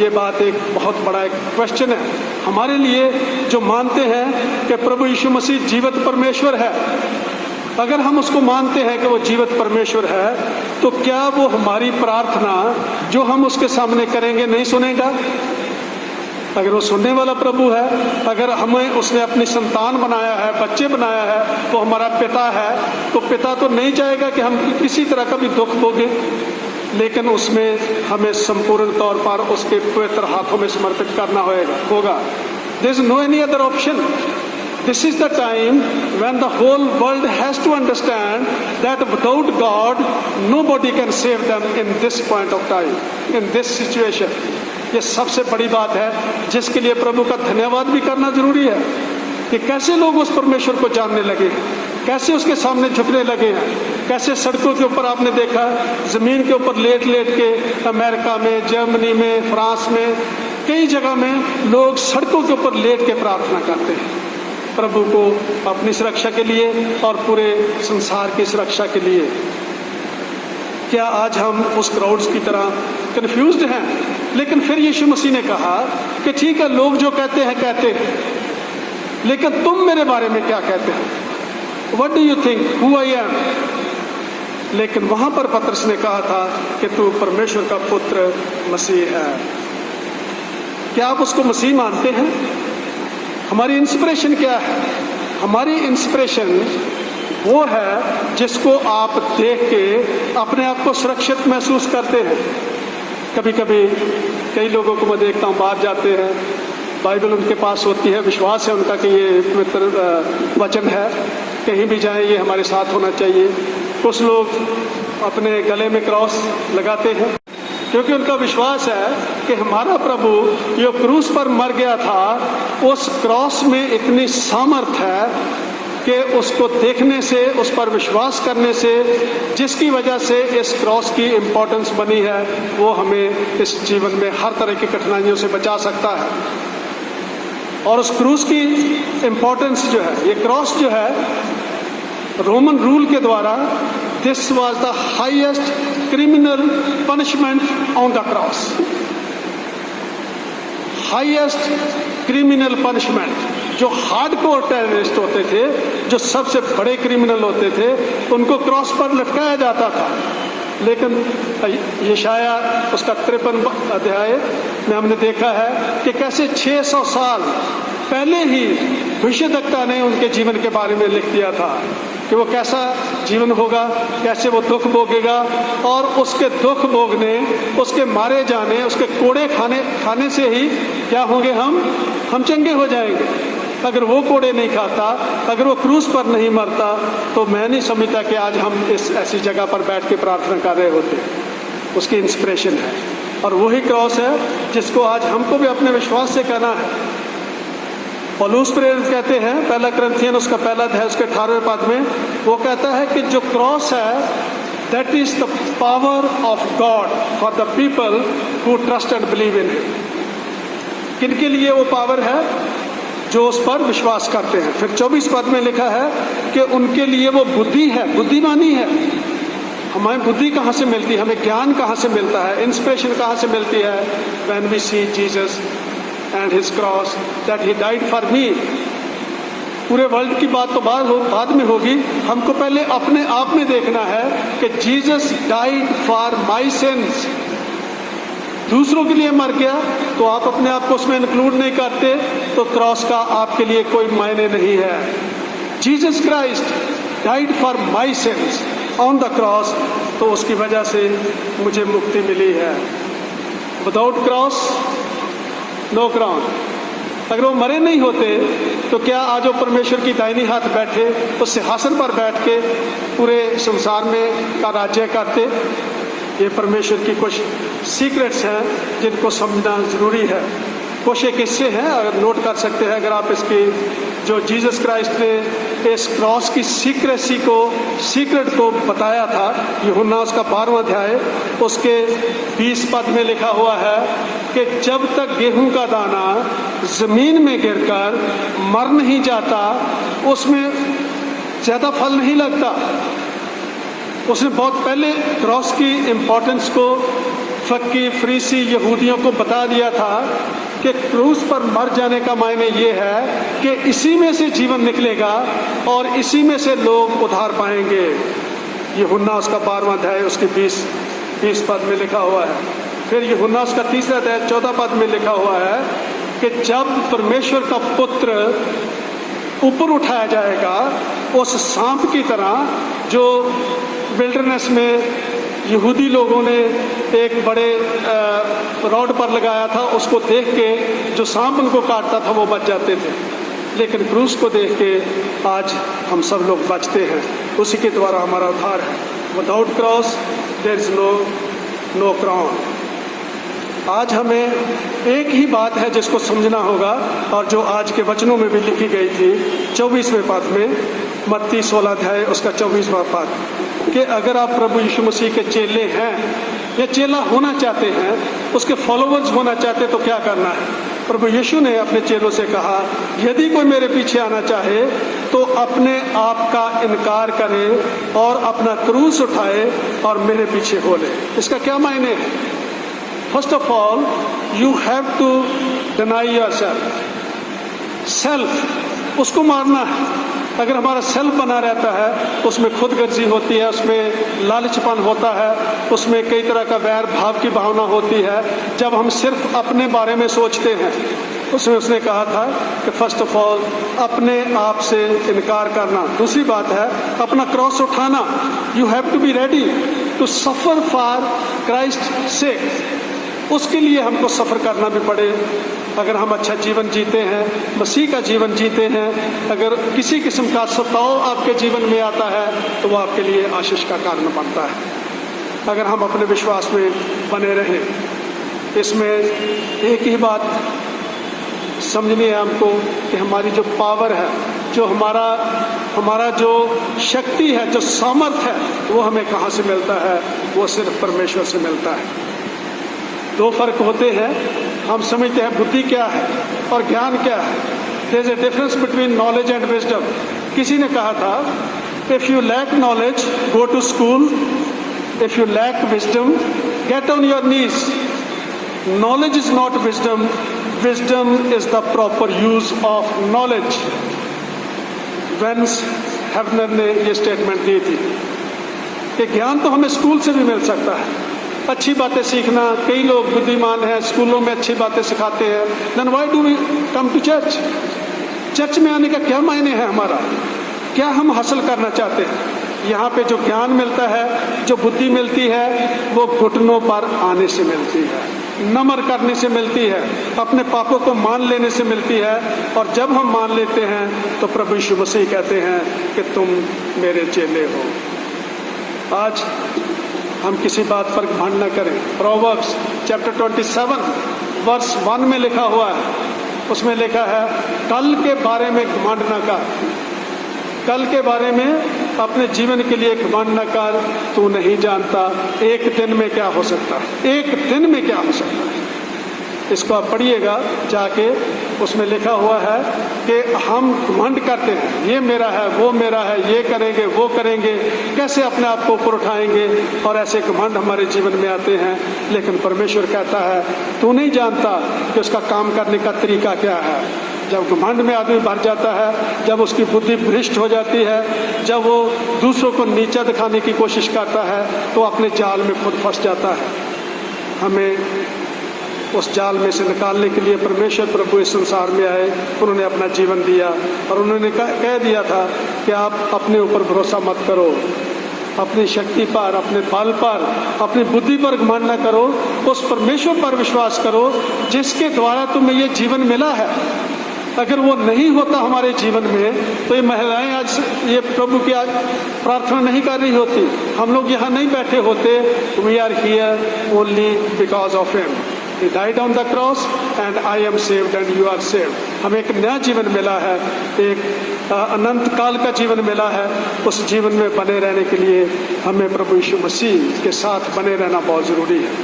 Speaker 1: ये बात एक बहुत बड़ा एक क्वेश्चन है हमारे लिए जो मानते हैं कि प्रभु यीशु मसीह जीवित परमेश्वर है। अगर हम उसको मानते हैं कि वो जीवित परमेश्वर है तो क्या वो हमारी प्रार्थना जो हम उसके सामने करेंगे नहीं सुनेगा? अगर वो सुनने वाला प्रभु है, अगर हमें उसने अपनी संतान बनाया है, बच्चे बनाया है, वो हमारा पिता है, तो पिता तो नहीं चाहेगा कि हम किसी तरह का भी दुख भोगें। लेकिन उसमें हमें संपूर्ण तौर पर उसके पवित्र हाथों में समर्पित करना होगा। There is no any other option. This is the time when the whole world has to understand that without God, nobody can save them in this point of time, in this situation. ये सबसे बड़ी बात है जिसके लिए प्रभु का धन्यवाद भी करना जरूरी है कि कैसे लोग उस परमेश्वर को जानने लगे हैं, कैसे उसके सामने झुकने लगे हैं, कैसे सड़कों के ऊपर आपने देखा ज़मीन के ऊपर लेट लेट के अमेरिका में, जर्मनी में, फ्रांस में, कई जगह में लोग सड़कों के ऊपर लेट के प्रार्थना करते हैं प्रभु को अपनी सुरक्षा के लिए और पूरे संसार की सुरक्षा के लिए। क्या आज हम उस क्राउड्स की तरह कंफ्यूज्ड हैं? लेकिन फिर यीशु मसीह ने कहा कि ठीक है, लोग जो कहते हैं, लेकिन तुम मेरे बारे में क्या कहते हो? What do you think who I am? लेकिन वहां पर पतरस ने कहा था कि तू परमेश्वर का पुत्र मसीह है। क्या आप उसको मसीह मानते हैं? हमारी इंस्पिरेशन क्या है? हमारी इंस्पिरेशन वो है जिसको आप देख के अपने आप को सुरक्षित महसूस करते हैं। कभी कभी कई लोगों को मैं देखता हूँ, बाहर जाते हैं, बाइबल उनके पास होती है, विश्वास है उनका कि ये पवित्र वचन है, कहीं भी जाएं ये हमारे साथ होना चाहिए। कुछ लोग अपने गले में क्रॉस लगाते हैं क्योंकि उनका विश्वास है कि हमारा प्रभु जो क्रूस पर मर गया था, उस क्रॉस में इतनी सामर्थ है कि उसको देखने से, उस पर विश्वास करने से, जिसकी वजह से इस क्रॉस की इम्पोर्टेंस बनी है, वो हमें इस जीवन में हर तरह की कठिनाइयों से बचा सकता है। और उस क्रूस की इम्पोर्टेंस जो है, ये क्रॉस जो है, रोमन रूल के द्वारा this was the highest criminal punishment on the cross. Highest criminal punishment. जो हार्डकोर टेररिस्ट होते थे, जो सबसे बड़े क्रिमिनल होते थे, उनको क्रॉस पर लटकाया जाता था। लेकिन यशाया उसका 53 अध्याय में हमने देखा है कि कैसे 600 साल पहले ही भविष्यद्वक्ता ने उनके जीवन के बारे में लिख दिया था कि वो कैसा जीवन होगा, कैसे वो दुख भोगेगा, और उसके दुख भोगने, उसके मारे जाने, उसके कोड़े खाने से ही क्या होंगे, हम चंगे हो जाएंगे। अगर वो कोड़े नहीं खाता, अगर वो क्रूस पर नहीं मरता, तो मैं नहीं समझता कि आज हम इस ऐसी जगह पर बैठ के प्रार्थना कर रहे होते। उसकी इंस्पिरेशन है, और वही क्रॉस है जिसको आज हमको भी अपने विश्वास से कहना है। पौलुस प्रेरित कहते हैं, पहला कुरिन्थियन उसका पहला अध्याय उसके 18वें पद में वो कहता है कि जो क्रॉस है, that is the power of God for the people who trust and believe in him. किनके लिए वो पावर है? जो उस पर विश्वास करते हैं। फिर 24 पद में लिखा है कि उनके लिए वो बुद्धि है, बुद्धिमानी है। हमें बुद्धि कहाँ से मिलती है? हमें ज्ञान कहाँ से मिलता है? इंस्पिरेशन कहाँ से मिलती है? When we see Jesus and his cross that he died for me। पूरे वर्ल्ड की बात तो बाद में होगी, हमको पहले अपने आप में देखना है कि Jesus died for my since. दूसरों के लिए मर गया तो आप अपने आप को उसमें इंक्लूड नहीं करते, तो क्रॉस का आपके लिए कोई मायने नहीं है। Jesus Christ died for my sins on the cross, तो उसकी वजह से मुझे मुक्ति मिली है। Without cross no crown. अगर वो मरे नहीं होते तो क्या आज वो परमेश्वर की दाहिनी हाथ बैठे उस सिंहासन पर बैठ के पूरे संसार में का राज्य करते? ये परमेश्वर की कुछ सीक्रेट्स हैं जिनको समझना ज़रूरी है। कुछ एक हिस्से हैं, अगर नोट कर सकते हैं अगर आप इसकी, जो जीसस क्राइस्ट ने इस क्रॉस की सीक्रेट को बताया था। यूहन्ना उसका 12वां अध्याय उसके 20 पद में लिखा हुआ है कि जब तक गेहूं का दाना ज़मीन में गिरकर मर नहीं जाता, उसमें ज़्यादा फल नहीं लगता। उसने बहुत पहले क्रॉस की इम्पोर्टेंस को फक्की फरीसी यहूदियों को बता दिया था कि क्रूस पर मर जाने का मायने ये है कि इसी में से जीवन निकलेगा और इसी में से लोग उद्धार पाएंगे। यूहन्ना उसका 12वां अध्याय उसके 20 पद में लिखा हुआ है। फिर यूहन्ना उसका 3रा अध्याय 14 पद में लिखा हुआ है कि जब परमेश्वर का पुत्र ऊपर उठाया जाएगा, उस सांप की तरह जो विल्डरनेस में यहूदी लोगों ने एक बड़े रॉड पर लगाया था, उसको देख के जो सांप उनको काटता था वो बच जाते थे, लेकिन क्रूस को देख के आज हम सब लोग बचते हैं। उसी के द्वारा हमारा उद्धार है। Without cross there is no crown. आज हमें एक ही बात है जिसको समझना होगा, और जो आज के वचनों में भी लिखी गई थी 24वें पद में, मत्ती 16 अध्याय उसका 24वां पद, कि अगर आप प्रभु यीशु मसीह के चेले हैं या चेला होना चाहते हैं, उसके फॉलोवर्स होना चाहते हैं, तो क्या करना है। प्रभु यीशु ने अपने चेलों से कहा, यदि कोई मेरे पीछे आना चाहे तो अपने आप का इनकार करे और अपना क्रूस उठाए और मेरे पीछे हो ले। इसका क्या मायने है? First of all you have to deny yourself. Self, उसको मारना है। अगर हमारा सेल्फ बना रहता है, उसमें खुदगर्जी होती है, उसमें लालचपन होता है, उसमें कई तरह का वैर भाव की भावना होती है, जब हम सिर्फ अपने बारे में सोचते हैं। उसमें उसने कहा था कि फर्स्ट ऑफ ऑल अपने आप से इनकार करना। दूसरी बात है अपना क्रॉस उठाना। You have to be ready to suffer for Christ sake. उसके लिए हमको सफ़र करना भी पड़े। अगर हम अच्छा जीवन जीते हैं, मसीह का जीवन जीते हैं, अगर किसी किस्म का सताव आपके जीवन में आता है तो वो आपके लिए आशीष का कारण बनता है। अगर हम अपने विश्वास में बने रहें। इसमें एक ही बात समझनी है हमको कि हमारी जो पावर है, जो हमारा जो शक्ति है, जो सामर्थ है, वो हमें कहाँ से मिलता है? वो सिर्फ परमेश्वर से मिलता है। दो फर्क होते हैं। हम समझते हैं बुद्धि क्या है और ज्ञान क्या है। There is a difference between knowledge and wisdom. किसी ने कहा था, if you lack knowledge go to school, if you lack wisdom get on your knees. Knowledge is not wisdom, wisdom is the proper use of knowledge. Vance Havner ने ये statement दी थी कि ज्ञान तो हमें स्कूल से भी मिल सकता है। अच्छी बातें सीखना, कई लोग बुद्धिमान हैं, स्कूलों में अच्छी बातें सिखाते हैं। Then why do we come to church? Church में आने का क्या मायने है हमारा? क्या हम हासिल करना चाहते हैं? यहाँ पे जो ज्ञान मिलता है, जो बुद्धि मिलती है, वो घुटनों पर आने से मिलती है, नमर करने से मिलती है, अपने पापों को मान लेने से मिलती है। और जब हम मान लेते हैं तो प्रभु यीशु मसीह कहते हैं कि तुम मेरे चेले हो। आज हम किसी बात पर घमंड न करें। प्रोवर्ब्स चैप्टर 27 वर्स 1 में लिखा हुआ है, उसमें लिखा है, कल के बारे में घमंड न कर। कल के बारे में अपने जीवन के लिए घमंड न कर। तू नहीं जानता एक दिन में क्या हो सकता है, एक दिन में क्या हो सकता है। इसको आप पढ़िएगा जाके, उसमें लिखा हुआ है कि हम घमंड करते हैं, ये मेरा है, वो मेरा है, ये करेंगे, वो करेंगे, कैसे अपने आप को ऊपर उठाएंगे, और ऐसे घमंड हमारे जीवन में आते हैं। लेकिन परमेश्वर कहता है, तू नहीं जानता कि उसका काम करने का तरीका क्या है। जब घमंड में आदमी भर जाता है, जब उसकी बुद्धि भ्रष्ट हो जाती है, जब वो दूसरों को नीचा दिखाने की कोशिश करता है, तो अपने जाल में खुद फंस जाता है। हमें उस जाल में से निकालने के लिए परमेश्वर प्रभु इस संसार में आए, उन्होंने अपना जीवन दिया और उन्होंने कह दिया था कि आप अपने ऊपर भरोसा मत करो, अपनी शक्ति पर, अपने बल पर, अपनी बुद्धि पर घमंड न करो, उस परमेश्वर पर विश्वास करो जिसके द्वारा तुम्हें ये जीवन मिला है। अगर वो नहीं होता हमारे जीवन में तो ये महिलाएं आज ये प्रभु की प्रार्थना नहीं कर रही होती, हम लोग यहाँ नहीं बैठे होते। We are here only because of him. He died on the cross and I am saved and you are saved। हमें एक नया जीवन मिला है, एक अनंत काल का जीवन मिला है। उस जीवन में बने रहने के लिए हमें प्रभु यीशु मसीह के साथ बने रहना बहुत ज़रूरी है।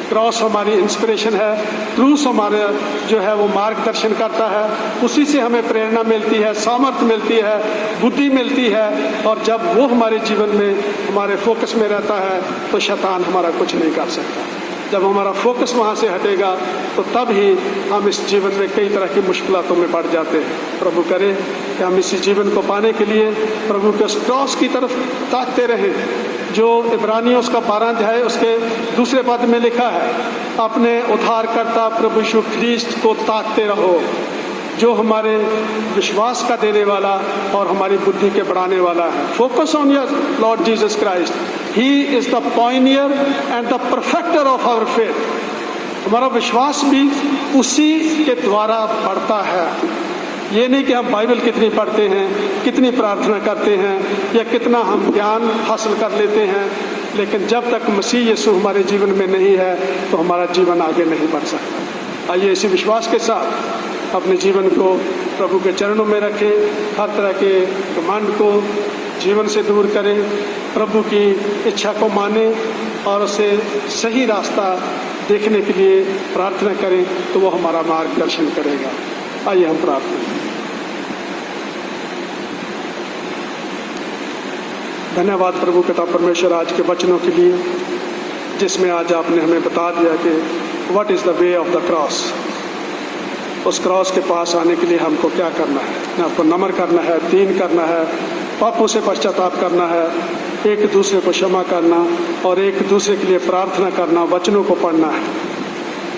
Speaker 1: क्रॉस हमारी इंस्पिरेशन है, क्रूस हमारे जो है वो मार्गदर्शन करता है, उसी से हमें प्रेरणा मिलती है, सामर्थ्य मिलती है, बुद्धि मिलती है। और जब वो हमारे जीवन में हमारे फोकस में रहता है तो शैतान हमारा कुछ नहीं कर सकता। जब हमारा फोकस वहाँ से हटेगा तो तब ही हम इस जीवन में कई तरह की मुश्किलों में पड़ जाते हैं। प्रभु करे कि हम इसी जीवन को पाने के लिए प्रभु के उस क्रॉस की तरफ ताकते रहें, जो इब्रानियों उसका 12 अध्याय उसके 2 पद में लिखा है, अपने उद्धारकर्ता प्रभु यीशु ख्रीस्त को ताकते रहो, जो हमारे विश्वास का देने वाला और हमारी बुद्धि के बढ़ाने वाला है। Focus on your Lord Jesus Christ. He is the pioneer and the perfecter of our faith. हमारा विश्वास भी उसी के द्वारा बढ़ता है। ये नहीं कि हम बाइबल कितनी पढ़ते हैं, कितनी प्रार्थना करते हैं या कितना हम ज्ञान हासिल कर लेते हैं, लेकिन जब तक मसीह यीशु हमारे जीवन में नहीं है तो हमारा जीवन आगे नहीं बढ़ सकता। आइए इसी विश्वास के साथ अपने जीवन को प्रभु के चरणों में रखें, हर तरह के घमंड को जीवन से दूर करें, प्रभु की इच्छा को माने और उसे सही रास्ता देखने के लिए प्रार्थना करें तो वो हमारा मार्गदर्शन करेगा। आइए हम प्रार्थना करें। धन्यवाद प्रभु पिता परमेश्वर आज के वचनों के लिए, जिसमें आज आपने हमें बता दिया कि what is the way of the cross. उस क्रॉस के पास आने के लिए हमको क्या करना है? आपको नम्र करना है, दीन करना है, पापों से पश्चाताप करना है, एक दूसरे को क्षमा करना और एक दूसरे के लिए प्रार्थना करना, वचनों को पढ़ना है।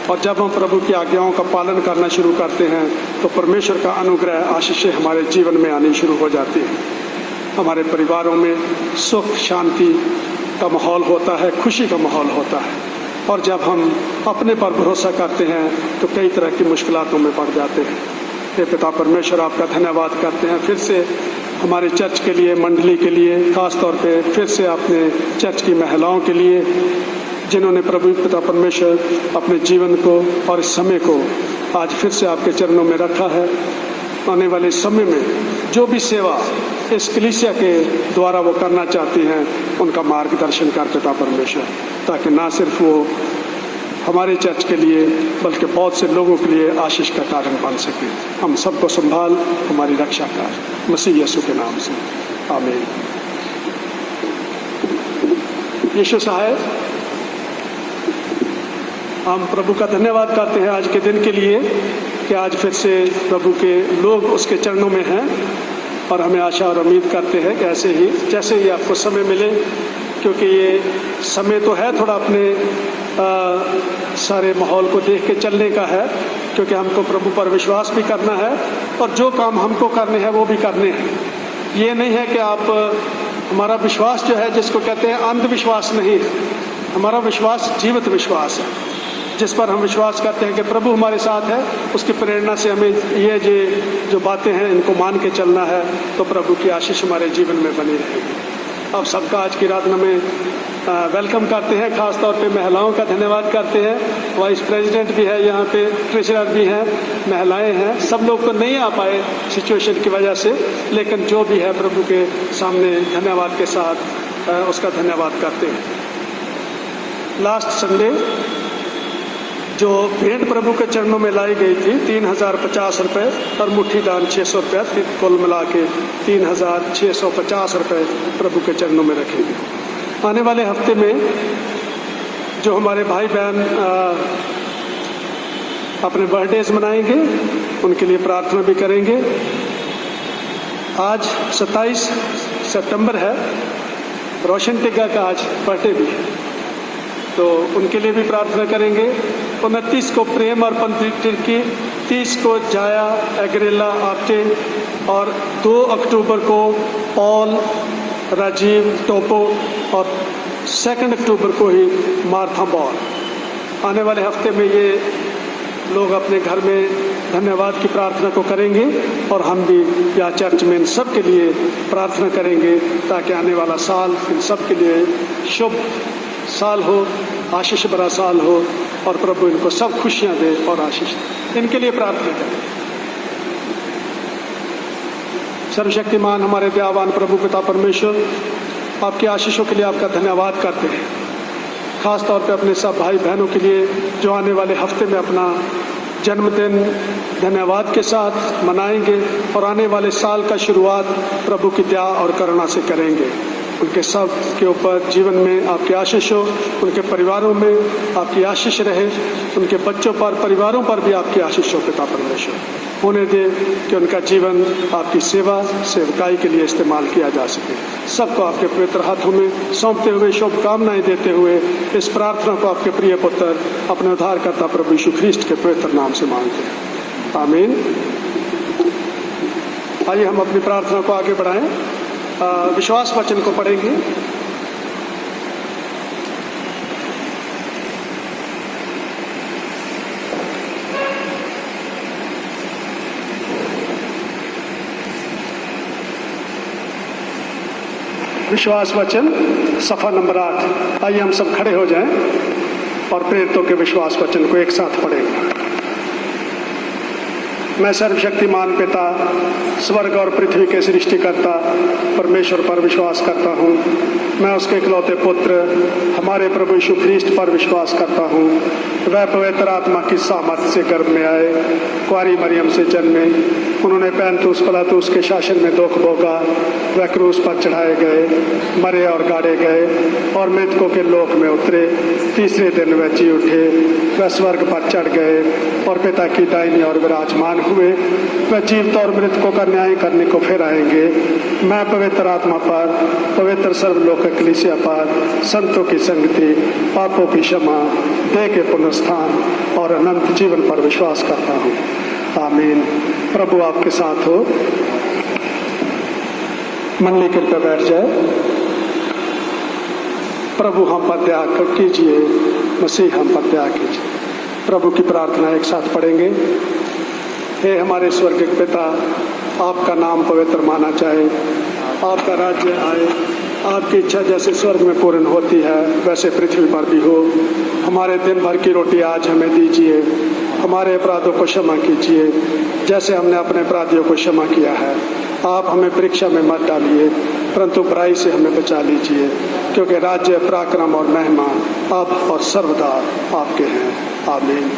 Speaker 1: और जब हम प्रभु की आज्ञाओं का पालन करना शुरू करते हैं तो परमेश्वर का अनुग्रह, आशीषें हमारे जीवन में आनी शुरू हो जाती हैं। हमारे परिवारों में सुख शांति का माहौल होता है, खुशी का माहौल होता है। और जब हम अपने पर भरोसा करते हैं तो कई तरह की मुश्किलातों में पड़ जाते हैं। हे पिता परमेश्वर, आपका धन्यवाद करते हैं फिर से हमारे चर्च के लिए, मंडली के लिए, ख़ास तौर पे फिर से अपने चर्च की महिलाओं के लिए, जिन्होंने प्रभु पिता परमेश्वर अपने जीवन को और इस समय को आज फिर से आपके चरणों में रखा है। आने वाले समय में जो भी सेवा इस कलीसिया के द्वारा वो करना चाहती हैं, उनका मार्गदर्शन कर पिता परमेश्वर, ताकि ना सिर्फ वो हमारे चर्च के लिए बल्कि बहुत से लोगों के लिए आशीष का कारण बन सके। हम सबको संभाल, हमारी रक्षा कर, मसीह यीशु के नाम से आमीन। यीशु साहब, हम प्रभु का धन्यवाद करते हैं आज के दिन के लिए कि आज फिर से प्रभु के लोग उसके चरणों में हैं। और हमें आशा और उम्मीद करते हैं कि ऐसे ही जैसे ही आपको समय मिले, क्योंकि ये समय तो है थोड़ा अपने सारे माहौल को देख के चलने का है, क्योंकि हमको प्रभु पर विश्वास भी करना है और जो काम हमको करने हैं वो भी करने हैं। ये नहीं है कि आप हमारा विश्वास जो है, जिसको कहते हैं अंधविश्वास नहीं है, हमारा विश्वास जीवित विश्वास है, जिस पर हम विश्वास करते हैं कि प्रभु हमारे साथ है। उसकी प्रेरणा से हमें ये जो बातें हैं इनको मान के चलना है, तो प्रभु की आशीष हमारे जीवन में बनी रहेगी। आप सबका आज की रात में वेलकम करते हैं, ख़ास तौर पे महिलाओं का धन्यवाद करते हैं। वाइस प्रेसिडेंट भी है यहाँ पे, ट्रेजरर भी हैं, महिलाएं हैं। सब लोग तो नहीं आ पाए सिचुएशन की वजह से, लेकिन जो भी है प्रभु के सामने धन्यवाद के साथ उसका धन्यवाद करते हैं। लास्ट संडे जो भेंट प्रभु के चरणों में लाई गई थी 3050 रुपये और मुट्ठी दान 600 रुपये, कुल मिला के 3650 रुपये प्रभु के चरणों में रखेंगे। आने वाले हफ्ते में जो हमारे भाई बहन अपने बर्थडेज मनाएंगे, उनके लिए प्रार्थना भी करेंगे। आज 27 सितंबर है, रोशन टिग्गा का आज बर्थडे भी है, तो उनके लिए भी प्रार्थना करेंगे। 29 को प्रेम और तिर्की, 30 को जाया एग्रेला आप्टे और 2 अक्टूबर को पॉल, राजीव टोपो और 2 अक्टूबर को ही मार्था बॉल। आने वाले हफ्ते में ये लोग अपने घर में धन्यवाद की प्रार्थना को करेंगे और हम भी यहाँ चर्च में इन सब के लिए प्रार्थना करेंगे, ताकि आने वाला साल इन सब के लिए शुभ साल हो, आशीष भरा साल हो और प्रभु इनको सब खुशियाँ दे और आशीष दे। इनके लिए प्रार्थना करें। सर्वशक्तिमान हमारे दयावान प्रभु पिता परमेश्वर, आपकी आशीषों के लिए आपका धन्यवाद करते हैं, ख़ास तौर पे अपने सब भाई बहनों के लिए जो आने वाले हफ्ते में अपना जन्मदिन धन्यवाद के साथ मनाएंगे और आने वाले साल का शुरुआत प्रभु की दया और करुणा से करेंगे। उनके सब के ऊपर जीवन में आपकी आशीष हो, उनके परिवारों में आपकी आशीष रहे, उनके बच्चों पर, परिवारों पर भी आपकी आशीष हो पिता परमेश्वर। होने दे कि उनका जीवन आपकी सेवा सेवकाई के लिए इस्तेमाल किया जा सके। सबको आपके पवित्र हाथों में सौंपते हुए, शुभकामनाएं देते हुए इस प्रार्थना को आपके प्रिय पुत्र अपने उद्धारकर्ता प्रभु यीशु ख्रीस्ट के पवित्र नाम से मांगते हैं, आमीन। आइए हम अपनी प्रार्थना को आगे बढ़ाएं। विश्वास वचन को पढ़ेंगे। विश्वास वचन सफ़ा नंबर 8। आइए हम सब खड़े हो जाएं और प्रेरितों के विश्वास वचन को एक साथ पढ़ेंगे। मैं सर्वशक्तिमान पिता, स्वर्ग और पृथ्वी के सृष्टिकर्ता परमेश्वर पर विश्वास करता हूँ। मैं उसके इकलौते पुत्र हमारे प्रभु यीशु ख्रीस्ट पर विश्वास करता हूँ। वह पवित्र आत्मा की सामर्थ्य से गर्भ में आए, कुंवारी मरियम से जन्मे, उन्होंने पैंतुस पिलातुस के शासन में दुख भोगा, वह क्रूस पर चढ़ाए गए, मरे और गाड़े गए और मृतकों के लोक में उतरे, तीसरे दिन वह जी उठे, वह स्वर्ग पर चढ़ गए और पिता की दाहिनी ओर विराजमान हुए। वह जीवित और मृतकों का न्याय करने को फिर आएंगे। मैं पवित्र आत्मा पर, पवित्र सर्वलोक कलीसिया पर, संतों की संगति, पापों की क्षमा, देह के पुनरुत्थान और अनंत जीवन पर विश्वास करता हूँ। आमीन। प्रभु आपके साथ हो। मंडली कृपया बैठ जाए। प्रभु हम पर दया कीजिए, मसीह हम पर दया कीजिए। प्रभु की प्रार्थना एक साथ पढ़ेंगे। हे हमारे स्वर्गीय पिता, आपका नाम पवित्र माना जाए, आपका राज्य आए, आपकी इच्छा जैसे स्वर्ग में पूर्ण होती है वैसे पृथ्वी पर भी हो। हमारे दिन भर की रोटी आज हमें दीजिए, हमारे अपराधों को क्षमा कीजिए जैसे हमने अपने अपराधियों को क्षमा किया है। आप हमें परीक्षा में मत डालिए परंतु बुराई से हमें बचा लीजिए, क्योंकि राज्य, पराक्रम और महिमा अब और सर्वदा आपके हैं। आमीन।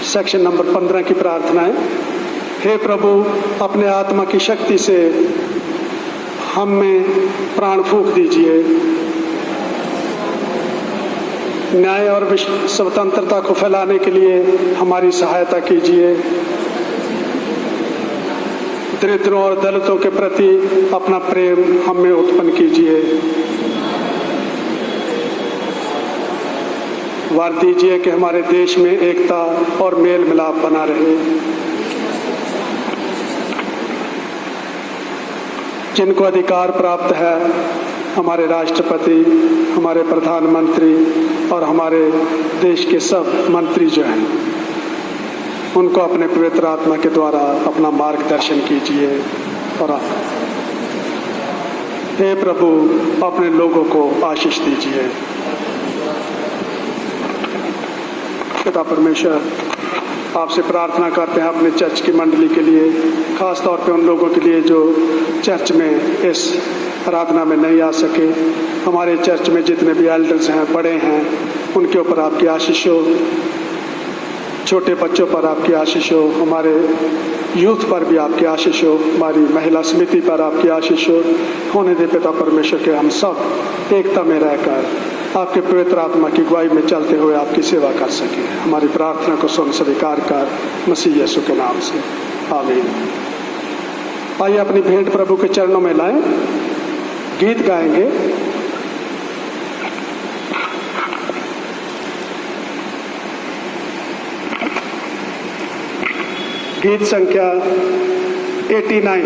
Speaker 1: सेक्शन नंबर 15 की प्रार्थना है। हे प्रभु, अपने आत्मा की शक्ति से हम में प्राण फूंक दीजिए, न्याय और स्वतंत्रता को फैलाने के लिए हमारी सहायता कीजिए। दरिद्रों और दलितों के प्रति अपना प्रेम हम में उत्पन्न कीजिए। वार दीजिए कि हमारे देश में एकता और मेल मिलाप बना रहे। जिनको अधिकार प्राप्त है, हमारे राष्ट्रपति, हमारे प्रधानमंत्री और हमारे देश के सब मंत्री जो हैं, उनको अपने पवित्र आत्मा के द्वारा अपना मार्गदर्शन कीजिए। और हे प्रभु, अपने लोगों को आशीष दीजिए। पिता परमेश्वर, आपसे प्रार्थना करते हैं अपने चर्च की मंडली के लिए, खास तौर पे उन लोगों के लिए जो चर्च में इस आराधना में नहीं आ सके। हमारे चर्च में जितने भी एल्डर्स हैं, बड़े हैं, उनके ऊपर आपकी आशीष हो। छोटे बच्चों पर आपकी आशीष हो, हमारे यूथ पर भी आपकी आशीष हो, हमारी महिला समिति पर आपकी आशीष हो। होने दे पिता परमेश्वर के हम सब एकता में रहकर आपके पवित्र आत्मा की अगुवाई में चलते हुए आपकी सेवा कर सकें। हमारी प्रार्थना को सुन स्वीकार कर मसीह यीशु के नाम से, आमीन। आइए अपनी भेंट प्रभु के चरणों में लाएं, गीत गाएंगे। गीत संख्या 89।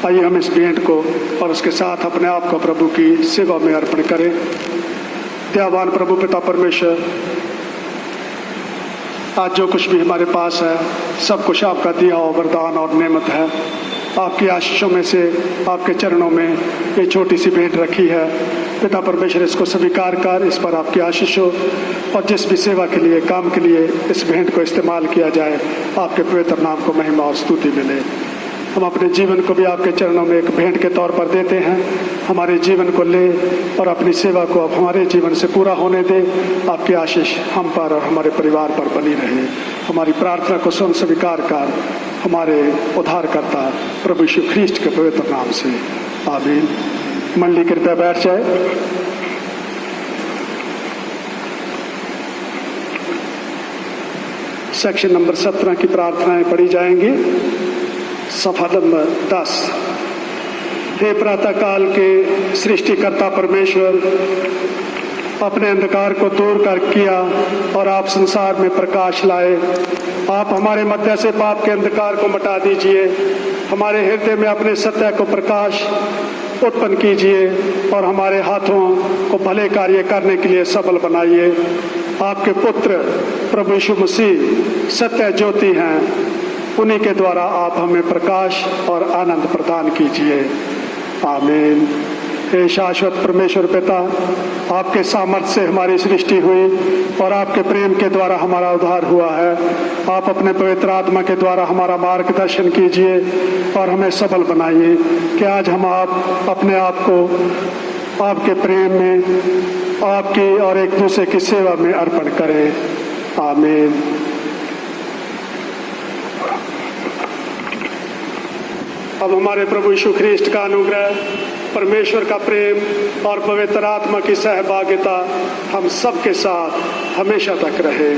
Speaker 1: आइए हम इस भेंट को और उसके साथ अपने आप को प्रभु की सेवा में अर्पण करें। दयावान प्रभु पिता परमेश्वर, आज जो कुछ भी हमारे पास है सब कुछ आपका दिया हुआ वरदान और नेमत है। आपकी आशीषों में से आपके चरणों में ये छोटी सी भेंट रखी है। पिता परमेश्वर, इसको स्वीकार कर, इस पर आपकी आशीष हो और जिस भी सेवा के लिए, काम के लिए इस भेंट को इस्तेमाल किया जाए, आपके पवित्र नाम को महिमा और स्तुति मिले। हम अपने जीवन को भी आपके चरणों में एक भेंट के तौर पर देते हैं। हमारे जीवन को ले और अपनी सेवा को अब हमारे जीवन से पूरा होने दे। आपकी आशीष हम पर और हमारे परिवार पर बनी रहे। हमारी प्रार्थना को सुन स्वीकार कर, हमारे उद्धारकर्ता प्रभु यीशु ख्रीस्ट के पवित्र नाम से आमीन। मंडली कृपया बैठ जाए। सेक्शन नंबर 17 की प्रार्थनाएं पढ़ी जाएंगी। सफा नंबर 10। हे प्रातःकाल के सृष्टिकर्ता परमेश्वर, अपने अंधकार को दूर कर किया और आप संसार में प्रकाश लाए। आप हमारे मध्य से पाप के अंधकार को मिटा दीजिए। हमारे हृदय में अपने सत्य को प्रकाश उत्पन्न कीजिए और हमारे हाथों को भले कार्य करने के लिए सबल बनाइए। आपके पुत्र प्रभु यीशु मसीह सत्य ज्योति हैं। उन्हीं के द्वारा आप हमें प्रकाश और आनंद प्रदान कीजिए। आमीन। हे शाश्वत परमेश्वर पिता, आपके सामर्थ्य से हमारी सृष्टि हुई और आपके प्रेम के द्वारा हमारा उद्धार हुआ है। आप अपने पवित्र आत्मा के द्वारा हमारा मार्गदर्शन कीजिए और हमें सबल बनाइए कि आज हम अपने आप को आपके प्रेम में, आपकी और एक दूसरे की सेवा में अर्पण करें। आमीन। अब हमारे प्रभु यीशु ख्रीस्ट का अनुग्रह, परमेश्वर का प्रेम और पवित्र आत्मा की सहभागिता हम सब के साथ हमेशा तक रहे।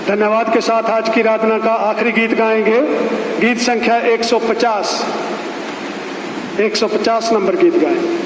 Speaker 1: धन्यवाद के साथ आज की आराधना का आखिरी गीत गाएंगे। गीत संख्या 150 नंबर गीत गाएंगे।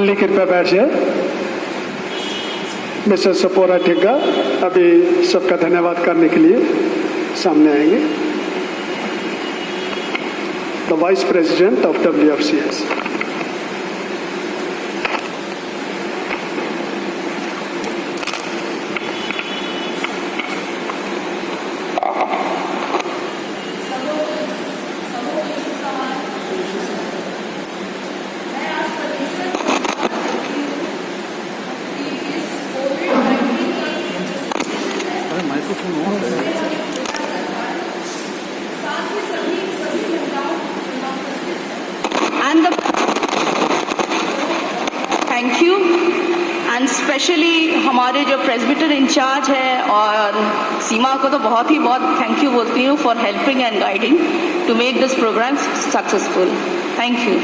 Speaker 1: मुरली कृपया बैठिए। मिस्टर सपोरा ठिग्गा अभी सबका धन्यवाद करने के लिए सामने आएंगे। The vice president of WFCS।
Speaker 4: Thank you and specially हमारे जो प्रेसबिटर इंचार्ज है और सीमा को तो बहुत थैंक यू बोलती हूँ for helping and guiding to make this programme successful. Thank you.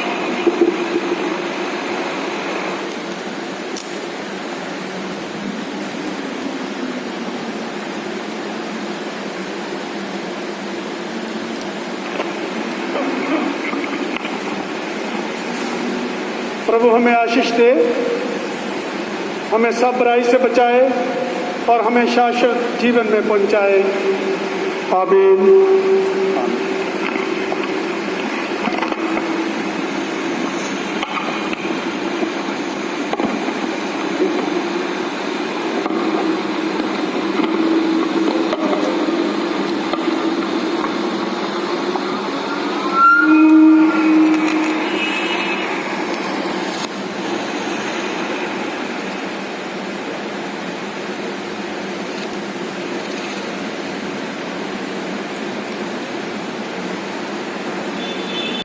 Speaker 1: प्रभु हमें आशीष दे, हमें सब बुराई से बचाए और हमें शाश्वत जीवन में पहुंचाए। आमीन।